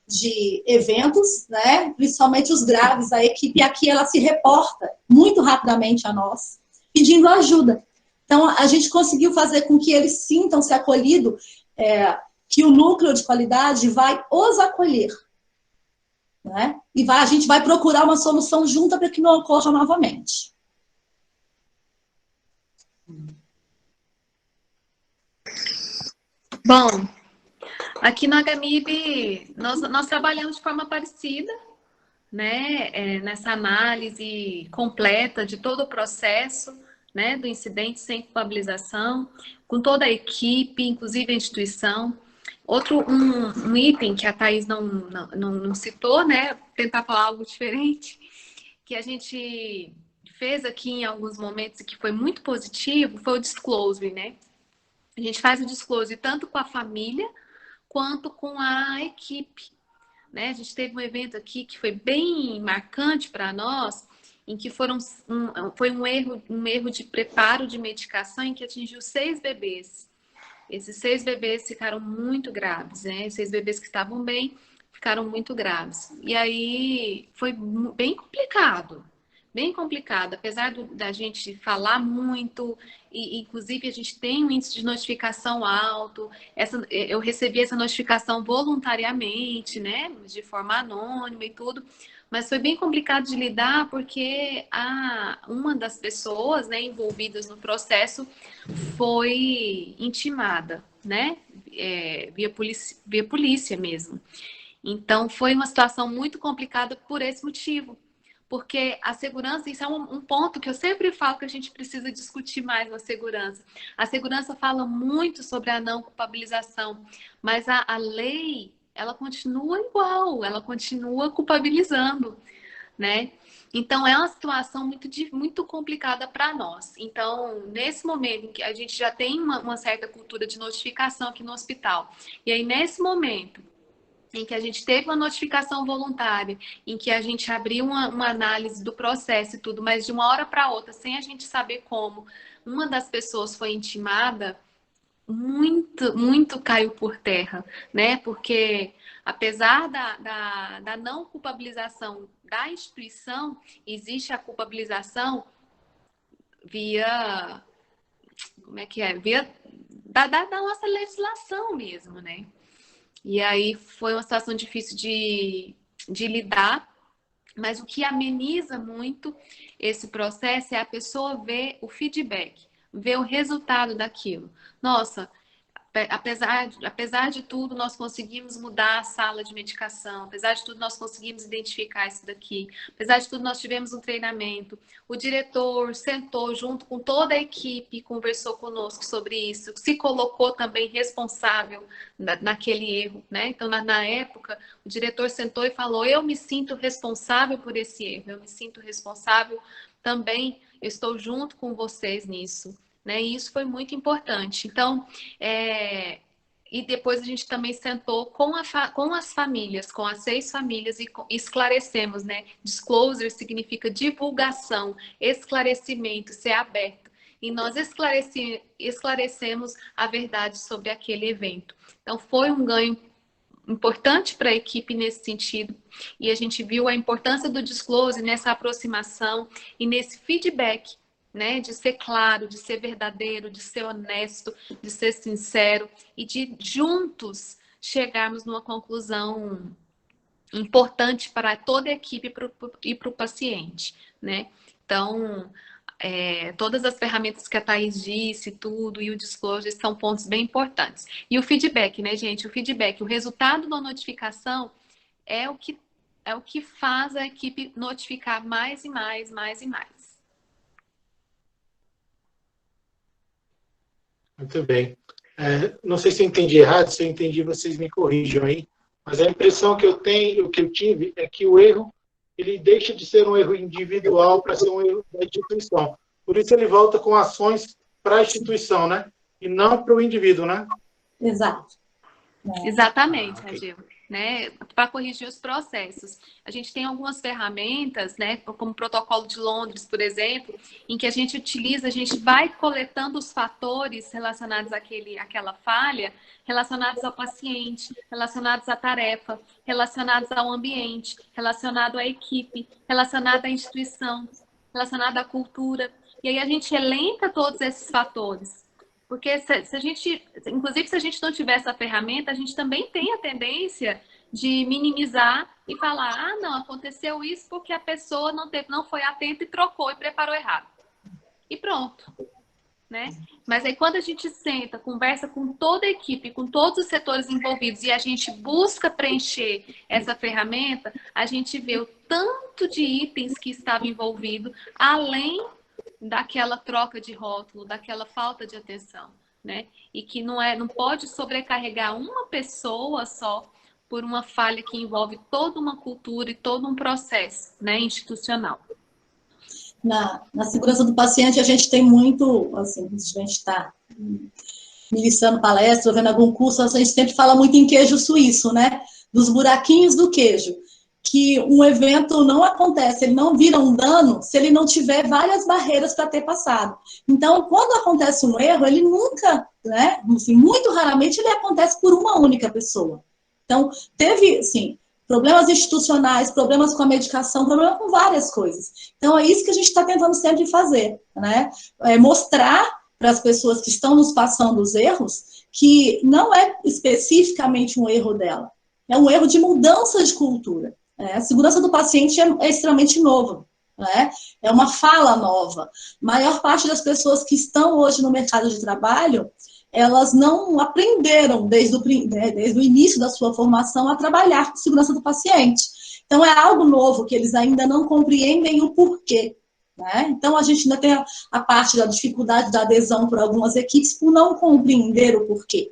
de eventos, né? Principalmente os graves. A equipe aqui, ela se reporta muito rapidamente a nós, pedindo ajuda. Então, a gente conseguiu fazer com que eles sintam-se acolhidos, que o núcleo de qualidade vai os acolher, né? E a gente vai procurar uma solução junta para que não ocorra novamente. Bom, aqui no HMIB nós trabalhamos de forma parecida, né? Nessa análise completa de todo o processo, né? Do incidente sem culpabilização, com toda a equipe, inclusive a instituição. Um item que a Thaís não citou, né? Tentar falar algo diferente, que a gente fez aqui em alguns momentos e que foi muito positivo, foi o disclosure, né? A gente faz o disclosure tanto com a família quanto com a equipe, né? A gente teve um evento aqui que foi bem marcante para nós, em que foi um erro de preparo de medicação em que atingiu 6 bebês. Esses 6 bebês ficaram muito graves, né? 6 bebês que estavam bem ficaram muito graves. E aí foi bem complicado. Bem complicado, apesar da gente falar muito, e inclusive a gente tem um índice de notificação alto. Eu recebi essa notificação voluntariamente, né, de forma anônima e tudo, mas foi bem complicado de lidar porque uma das pessoas, né, envolvidas no processo foi intimada, né, via polícia mesmo. Então foi uma situação muito complicada por esse motivo. Porque a segurança, isso é um ponto que eu sempre falo que a gente precisa discutir mais na segurança. A segurança fala muito sobre a não culpabilização, mas a lei, ela continua igual, ela continua culpabilizando, né? Então, é uma situação muito complicada para nós. Então, nesse momento em que a gente já tem uma certa cultura de notificação aqui no hospital, e aí nesse momento em que a gente teve uma notificação voluntária, em que a gente abriu uma análise do processo e tudo, mas de uma hora para outra, sem a gente saber como, uma das pessoas foi intimada, muito caiu por terra, né? Porque apesar da não culpabilização da instituição, existe a culpabilização via, como é que é? Via da nossa legislação mesmo, né? E aí foi uma situação difícil de lidar, mas o que ameniza muito esse processo é a pessoa ver o feedback, ver o resultado daquilo. Nossa, apesar de tudo, nós conseguimos mudar a sala de medicação, apesar de tudo, nós conseguimos identificar isso daqui, apesar de tudo, nós tivemos um treinamento. O diretor sentou junto com toda a equipe e conversou conosco sobre isso, se colocou também responsável naquele erro, né? Então, na época, o diretor sentou e falou: eu me sinto responsável por esse erro, eu me sinto responsável também, eu estou junto com vocês nisso. Né? E isso foi muito importante. Então, e depois a gente também sentou com as famílias, com as 6 famílias, e esclarecemos, né? Disclosure significa divulgação, esclarecimento, ser aberto. E nós esclarecemos a verdade sobre aquele evento. Então, foi um ganho importante para a equipe nesse sentido. E a gente viu a importância do disclosure nessa aproximação e nesse feedback, né, de ser claro, de ser verdadeiro, de ser honesto, de ser sincero e de juntos chegarmos numa conclusão importante para toda a equipe e para o paciente, né? Então, todas as ferramentas que a Thaís disse, tudo, e o disclosure são pontos bem importantes. E o feedback, né, gente? O feedback, o resultado da notificação é o que faz a equipe notificar mais e mais, mais e mais. Muito bem. Não sei se eu entendi errado, se eu entendi, vocês me corrijam aí, mas a impressão que eu tenho, o que eu tive, é que o erro, ele deixa de ser um erro individual para ser um erro da instituição. Por isso ele volta com ações para a instituição, né? E não para o indivíduo, né? Exato. Exatamente, Okay. Radil. Né, para corrigir os processos. A gente tem algumas ferramentas, né, como o protocolo de Londres, por exemplo, em que a gente vai coletando os fatores relacionados àquela falha, relacionados ao paciente, relacionados à tarefa, relacionados ao ambiente, relacionado à equipe, relacionado à instituição, relacionado à cultura. E aí a gente elenca todos esses fatores. Porque se a gente, inclusive se a gente não tiver essa ferramenta, a gente também tem a tendência de minimizar e falar: ah, não, aconteceu isso porque a pessoa não foi atenta e trocou e preparou errado. E pronto. né? Mas aí quando a gente senta, conversa com toda a equipe, com todos os setores envolvidos e a gente busca preencher essa ferramenta, a gente vê o tanto de itens que estava envolvido, além daquela troca de rótulo, daquela falta de atenção, né? E que não pode sobrecarregar uma pessoa só por uma falha que envolve toda uma cultura e todo um processo, né, institucional. Na segurança do paciente, a gente tem muito, assim, a gente está ministrando palestra, vendo algum curso, a gente sempre fala muito em queijo suíço, né? Dos buraquinhos do queijo. Que um evento não acontece, ele não vira um dano se ele não tiver várias barreiras para ter passado. Então, quando acontece um erro, ele nunca, né? Assim, muito raramente ele acontece por uma única pessoa. Então, teve, assim, problemas institucionais, problemas com a medicação, problemas com várias coisas. Então, é isso que a gente está tentando sempre fazer, né? Mostrar para as pessoas que estão nos passando os erros que não é especificamente um erro dela, é um erro de mudança de cultura. A segurança do paciente é extremamente novo, né? É uma fala nova. A maior parte das pessoas que estão hoje no mercado de trabalho, elas não aprenderam desde o início da sua formação a trabalhar com segurança do paciente. Então, é algo novo que eles ainda não compreendem o porquê, né? Então, a gente ainda tem a parte da dificuldade da adesão por algumas equipes por não compreender o porquê.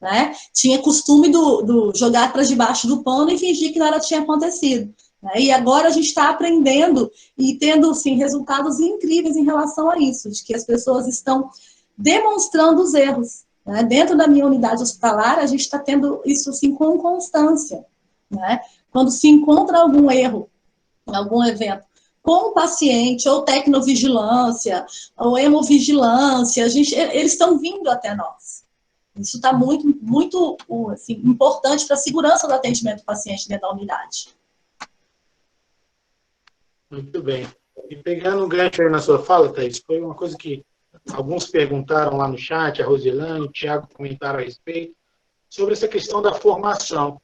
Né? Tinha costume do jogar para debaixo do pano e fingir que nada tinha acontecido. Né? E agora a gente está aprendendo e tendo assim, resultados incríveis em relação a isso, de que as pessoas estão demonstrando os erros. Né? Dentro da minha unidade hospitalar, a gente está tendo isso assim, com constância. Né? Quando se encontra algum erro, algum evento, com o paciente, ou tecnovigilância, ou hemovigilância, eles estão vindo até nós. Isso está muito, muito assim, importante para a segurança do atendimento do paciente dentro da unidade. Muito bem. E pegando um gancho aí na sua fala, Thaís, foi uma coisa que alguns perguntaram lá no chat, a Rosilane, o Thiago comentaram a respeito, sobre essa questão da formação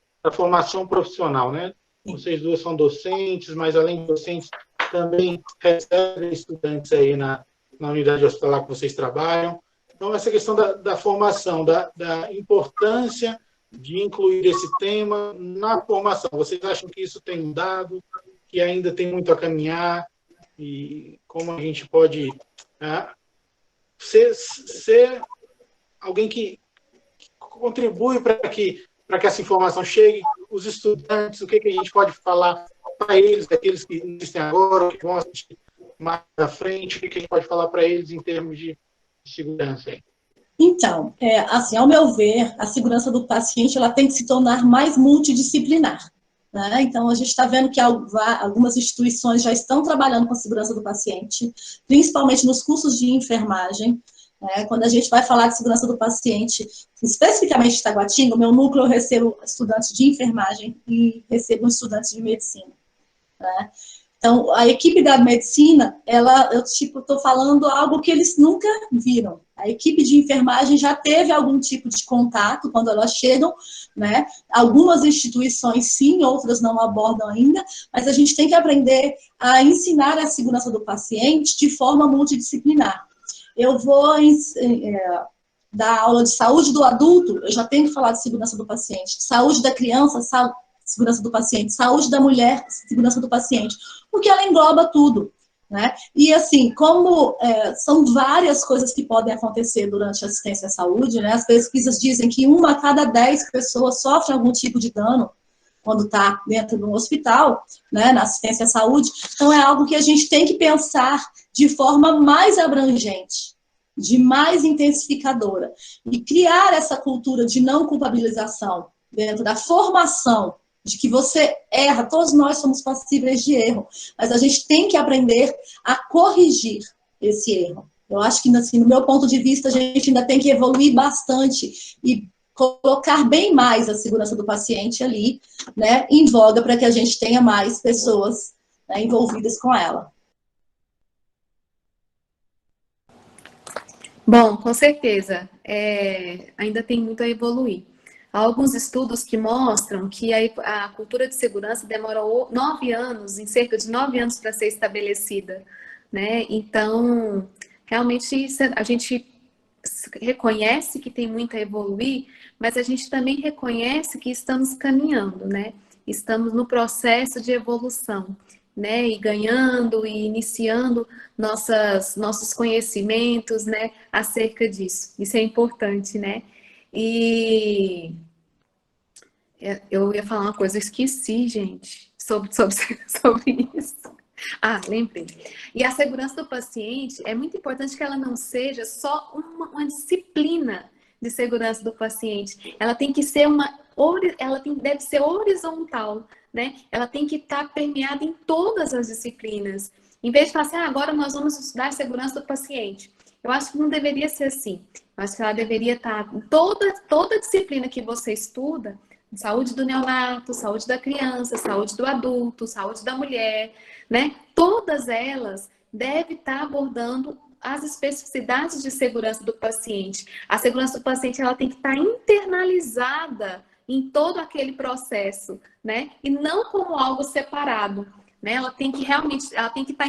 profissional, né? Vocês duas são docentes, mas além de docentes, também recebem estudantes aí na unidade hospitalar que vocês trabalham. Então, essa questão da formação, da importância de incluir esse tema na formação. Vocês acham que isso tem mudado, que ainda tem muito a caminhar? E como a gente pode ser alguém que contribui para que essa informação chegue, os estudantes, o que a gente pode falar para eles, aqueles que existem agora, que vão assistir mais à frente, o que a gente pode falar para eles em termos de segurança aí? Então, assim, ao meu ver, a segurança do paciente ela tem que se tornar mais multidisciplinar. Né? Então, a gente está vendo que algumas instituições já estão trabalhando com a segurança do paciente, principalmente nos cursos de enfermagem. Né? Quando a gente vai falar de segurança do paciente, especificamente em Taguatinga, o meu núcleo eu recebo estudantes de enfermagem e recebo estudantes de medicina. Né? Então, a equipe da medicina, eu estou falando algo que eles nunca viram. A equipe de enfermagem já teve algum tipo de contato quando elas chegam, né? Algumas instituições sim, outras não abordam ainda, mas a gente tem que aprender a ensinar a segurança do paciente de forma multidisciplinar. Eu vou dar aula de saúde do adulto, eu já tenho que falar de segurança do paciente. Saúde da criança, segurança do paciente. Saúde da mulher, segurança do paciente. Porque ela engloba tudo. Né? E assim, como são várias coisas que podem acontecer durante a assistência à saúde, né? As pesquisas dizem que 1 a cada 10 pessoas sofre algum tipo de dano quando está dentro de um hospital, né, na assistência à saúde. Então, é algo que a gente tem que pensar de forma mais abrangente, de mais intensificadora, e criar essa cultura de não culpabilização dentro da formação, de que você erra, todos nós somos passíveis de erro, mas a gente tem que aprender a corrigir esse erro. Eu acho que, assim, no meu ponto de vista, a gente ainda tem que evoluir bastante e colocar bem mais a segurança do paciente ali, né, em voga, para que a gente tenha mais pessoas, né, envolvidas com ela. Bom, com certeza, ainda tem muito a evoluir. Há alguns estudos que mostram que a cultura de segurança demorou 9 anos, em cerca de 9 anos para ser estabelecida, né? Então, Realmente, a gente reconhece que tem muito a evoluir, mas a gente também reconhece que estamos caminhando, né? Estamos no processo de evolução, né? E ganhando e iniciando nossos conhecimentos, né? Acerca disso. Isso é importante, né? E eu ia falar uma coisa, eu esqueci, gente, sobre isso. Ah, lembrei. E a segurança do paciente, é muito importante que ela não seja só uma disciplina de segurança do paciente. Ela tem que ser deve ser horizontal, né? Ela tem que estar permeada em todas as disciplinas. Em vez de falar assim, agora nós vamos estudar a segurança do paciente. Eu acho que não deveria ser assim. Eu acho que ela deveria estar em toda disciplina que você estuda, saúde do neonato, saúde da criança, saúde do adulto, saúde da mulher, né? Todas elas devem estar abordando as especificidades de segurança do paciente. A segurança do paciente ela tem que estar internalizada em todo aquele processo, né? E não como algo separado, né? Ela tem que estar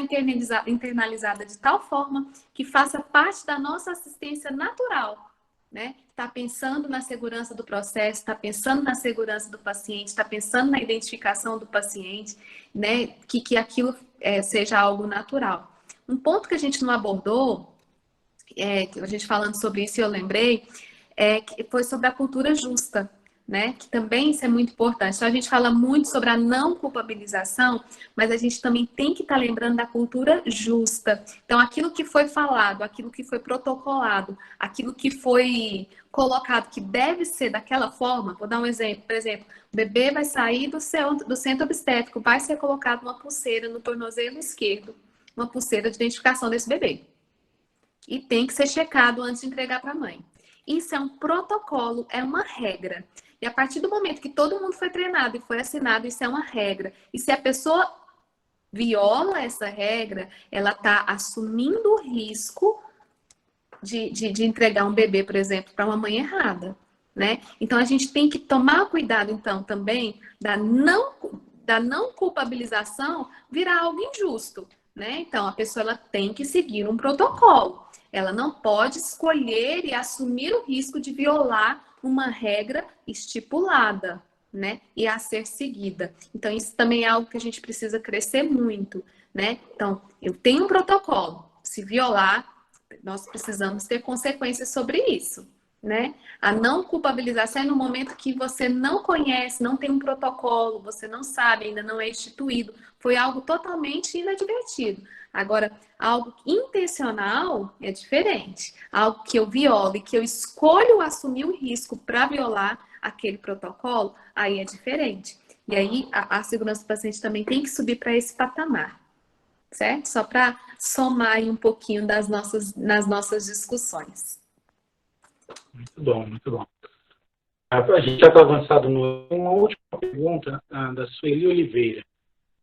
internalizada de tal forma que faça parte da nossa assistência natural, né? Está pensando na segurança do processo, está pensando na segurança do paciente, está pensando na identificação do paciente, né? Que aquilo seja algo natural. Um ponto que a gente não abordou, a gente falando sobre isso, eu lembrei, que foi sobre a cultura justa, né? Que também isso é muito importante. Então, a gente fala muito sobre a não culpabilização, mas a gente também tem que estar lembrando da cultura justa. Então, aquilo que foi falado, aquilo que foi protocolado, aquilo que foi colocado que deve ser daquela forma, vou dar um exemplo, por exemplo, o bebê vai sair do centro obstétrico, vai ser colocado uma pulseira no tornozelo esquerdo, uma pulseira de identificação desse bebê. E tem que ser checado antes de entregar para a mãe. Isso é um protocolo, é uma regra. E a partir do momento que todo mundo foi treinado e foi assinado, isso é uma regra. E se a pessoa viola essa regra, ela está assumindo o risco de entregar um bebê, por exemplo, para uma mãe errada, né? Então, a gente tem que tomar cuidado, então, também da não culpabilização virar algo injusto, né? Então, a pessoa ela tem que seguir um protocolo. Ela não pode escolher e assumir o risco de violar uma regra estipulada, né? E a ser seguida. Então, isso também é algo que a gente precisa crescer muito, né? Então, eu tenho um protocolo. Se violar, nós precisamos ter consequências sobre isso, né? A não culpabilização é no momento que você não conhece, não tem um protocolo, você não sabe, ainda não é instituído, foi algo totalmente inadvertido. Agora, algo intencional é diferente. Algo que eu violo e que eu escolho assumir o risco para violar aquele protocolo, aí é diferente. E aí a segurança do paciente também tem que subir para esse patamar, certo? Só para somar aí um pouquinho nas nossas discussões. Muito bom, muito bom. A gente já está avançado uma última pergunta da Sueli Oliveira.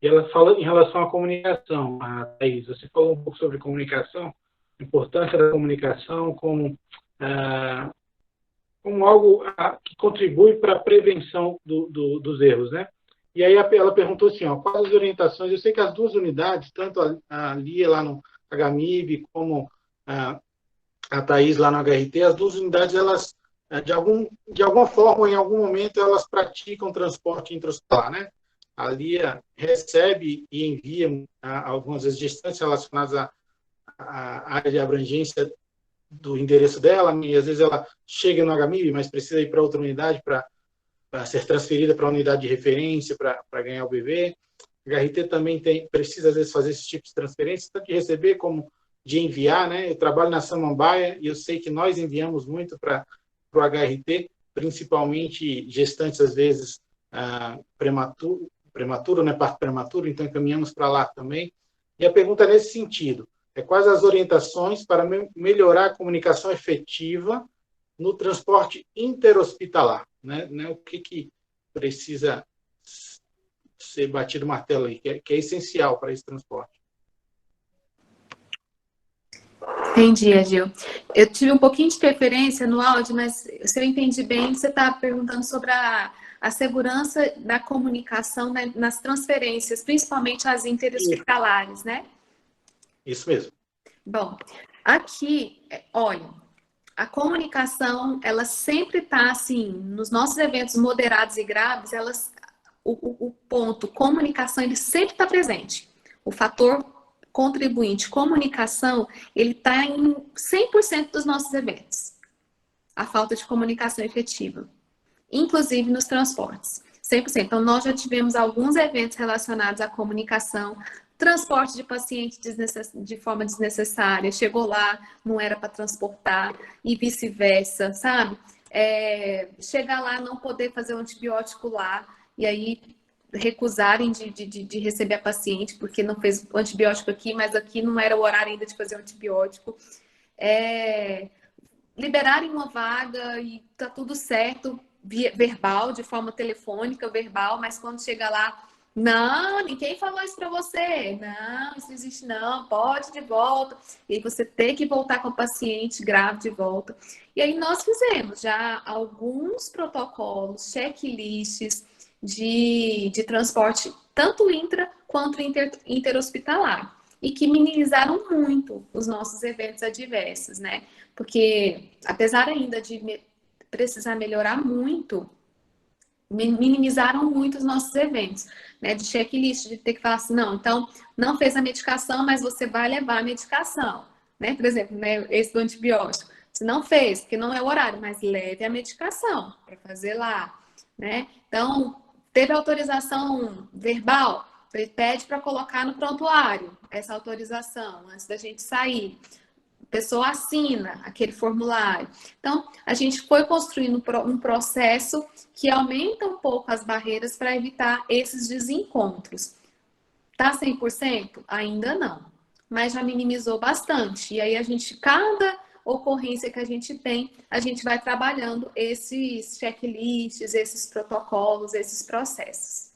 E ela fala em relação à comunicação, Thaís. Você falou um pouco sobre comunicação, a importância da comunicação como algo que contribui para a prevenção dos erros, né? E aí ela perguntou assim, quais as orientações? Eu sei que as duas unidades, tanto a Lia lá no HMIB, como a Thaís lá no HRT, as duas unidades, elas, de alguma forma, em algum momento, elas praticam transporte intra-hospitalar, né? A Lia recebe e envia algumas vezes gestantes relacionadas à área de abrangência do endereço dela, e às vezes ela chega no HMIB, mas precisa ir para outra unidade para ser transferida para a unidade de referência, para ganhar o bebê. O HRT também precisa, às vezes, fazer esse tipo de transferência, tanto de receber como de enviar, né? Eu trabalho na Samambaia e eu sei que nós enviamos muito para o HRT, principalmente gestantes, às vezes, prematuro, né? Parto prematuro, então encaminhamos para lá também. E a pergunta é nesse sentido: quais as orientações para melhorar a comunicação efetiva no transporte interhospitalar, né? O que precisa ser batido o martelo aí, que é essencial para esse transporte? Entendi, Agil. Eu tive um pouquinho de interferência no áudio, mas se eu entendi bem, você está perguntando sobre a segurança da comunicação nas transferências, principalmente as interhospitalares, né? Isso mesmo. Bom, Aqui, olha, a comunicação, ela sempre está assim, nos nossos eventos moderados e graves, o ponto comunicação, ele sempre está presente. O fator contribuinte comunicação, ele está em 100% dos nossos eventos. A falta de comunicação efetiva, inclusive nos transportes. 100%. Então, nós já tivemos alguns eventos relacionados à comunicação, transporte de paciente de forma desnecessária, chegou lá, não era para transportar, e vice-versa, sabe? Chegar lá, não poder fazer o antibiótico lá, e aí recusarem de receber a paciente, porque não fez o antibiótico aqui, mas aqui não era o horário ainda de fazer o antibiótico. Liberarem uma vaga e tá tudo certo, verbal, de forma telefônica, verbal, mas quando chega lá, não, ninguém falou isso para você, não, isso não existe não, pode ir de volta, e aí você tem que voltar com o paciente grave de volta. E aí nós fizemos já alguns protocolos, checklists de transporte, tanto intra quanto interhospitalar, e que minimizaram muito os nossos eventos adversos, né? Porque, apesar ainda de precisar melhorar muito, minimizaram muito os nossos eventos, né? De checklist, de ter que falar assim, não, então, não fez a medicação, mas você vai levar a medicação, né? Por exemplo, né, esse do antibiótico. Se não fez, porque não é o horário, mas leve a medicação para fazer lá, né? Então, teve autorização verbal, ele pede para colocar no prontuário essa autorização antes da gente sair. A pessoa assina aquele formulário. Então, a gente foi construindo um processo que aumenta um pouco as barreiras para evitar esses desencontros. Tá 100%? Ainda não, mas já minimizou bastante. E aí, cada ocorrência que a gente tem, a gente vai trabalhando esses checklists, esses protocolos, esses processos.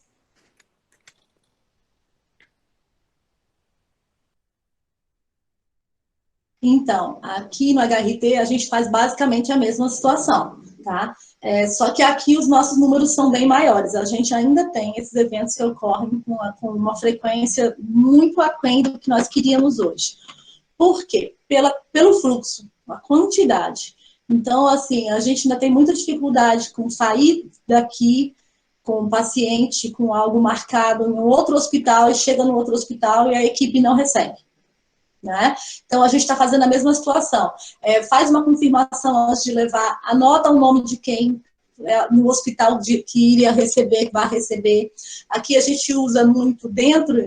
Então, aqui no HRT a gente faz basicamente a mesma situação, tá? Só que aqui os nossos números são bem maiores. A gente ainda tem esses eventos que ocorrem com uma frequência muito aquém do que nós queríamos hoje. Por quê? Pelo fluxo, a quantidade. Então, assim, a gente ainda tem muita dificuldade com sair daqui com um paciente com algo marcado em um outro hospital e chega no outro hospital e a equipe não recebe. Né? Então, a gente está fazendo a mesma situação. Faz uma confirmação antes de levar, anota o nome de quem no hospital que iria receber, que vai receber. Aqui a gente usa muito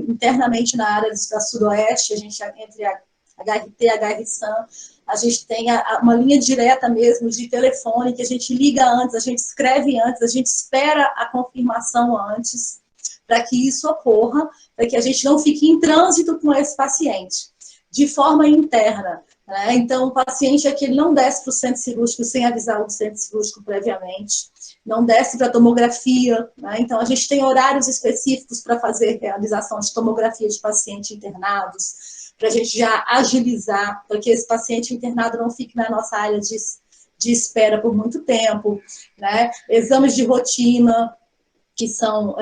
internamente na área da Sudoeste, a gente entre a HRT e a HRSAM, a gente tem uma linha direta mesmo de telefone, que a gente liga antes, a gente escreve antes, a gente espera a confirmação antes, para que isso ocorra, para que a gente não fique em trânsito com esse paciente de forma interna, né? Então, o paciente é que ele não desce para o centro cirúrgico sem avisar o centro cirúrgico previamente, não desce para a tomografia, né? Então, a gente tem horários específicos para fazer realização de tomografia de pacientes internados, para a gente já agilizar, para que esse paciente internado não fique na nossa área de espera por muito tempo, né? Exames de rotina, que são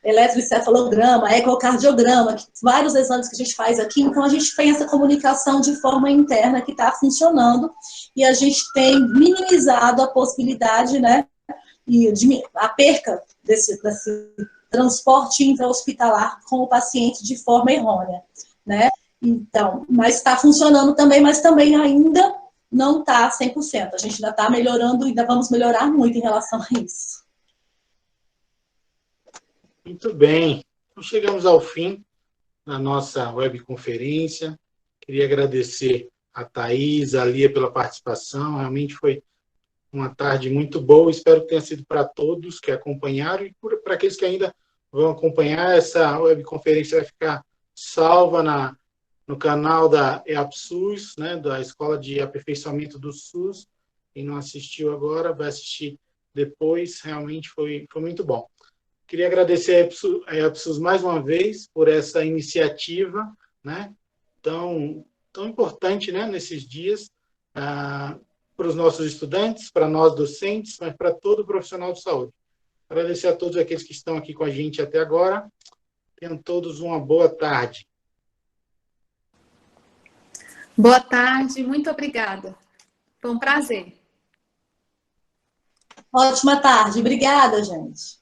eletroencefalograma, ecocardiograma, vários exames que a gente faz aqui, então a gente tem essa comunicação de forma interna que está funcionando e a gente tem minimizado a possibilidade, né, e a perca desse transporte intra-hospitalar com o paciente de forma errônea, né? Então, mas está funcionando também, mas também ainda não está 100%. A gente ainda está melhorando, ainda vamos melhorar muito em relação a isso. Muito bem. Então, chegamos ao fim da nossa webconferência. Queria agradecer a Thaís, a Lia pela participação. Realmente foi uma tarde muito boa. Espero que tenha sido para todos que acompanharam e para aqueles que ainda vão acompanhar. Essa webconferência vai ficar salva no canal da EAPSUS, né, da Escola de Aperfeiçoamento do SUS. Quem não assistiu agora vai assistir depois. Realmente foi muito bom. Queria agradecer a EAPSUS mais uma vez por essa iniciativa, né, tão importante, né, nesses dias, para os nossos estudantes, para nós docentes, mas para todo profissional de saúde. Agradecer a todos aqueles que estão aqui com a gente até agora. Tenham todos uma boa tarde. Boa tarde, muito obrigada. Foi um prazer. Ótima tarde. Obrigada, gente.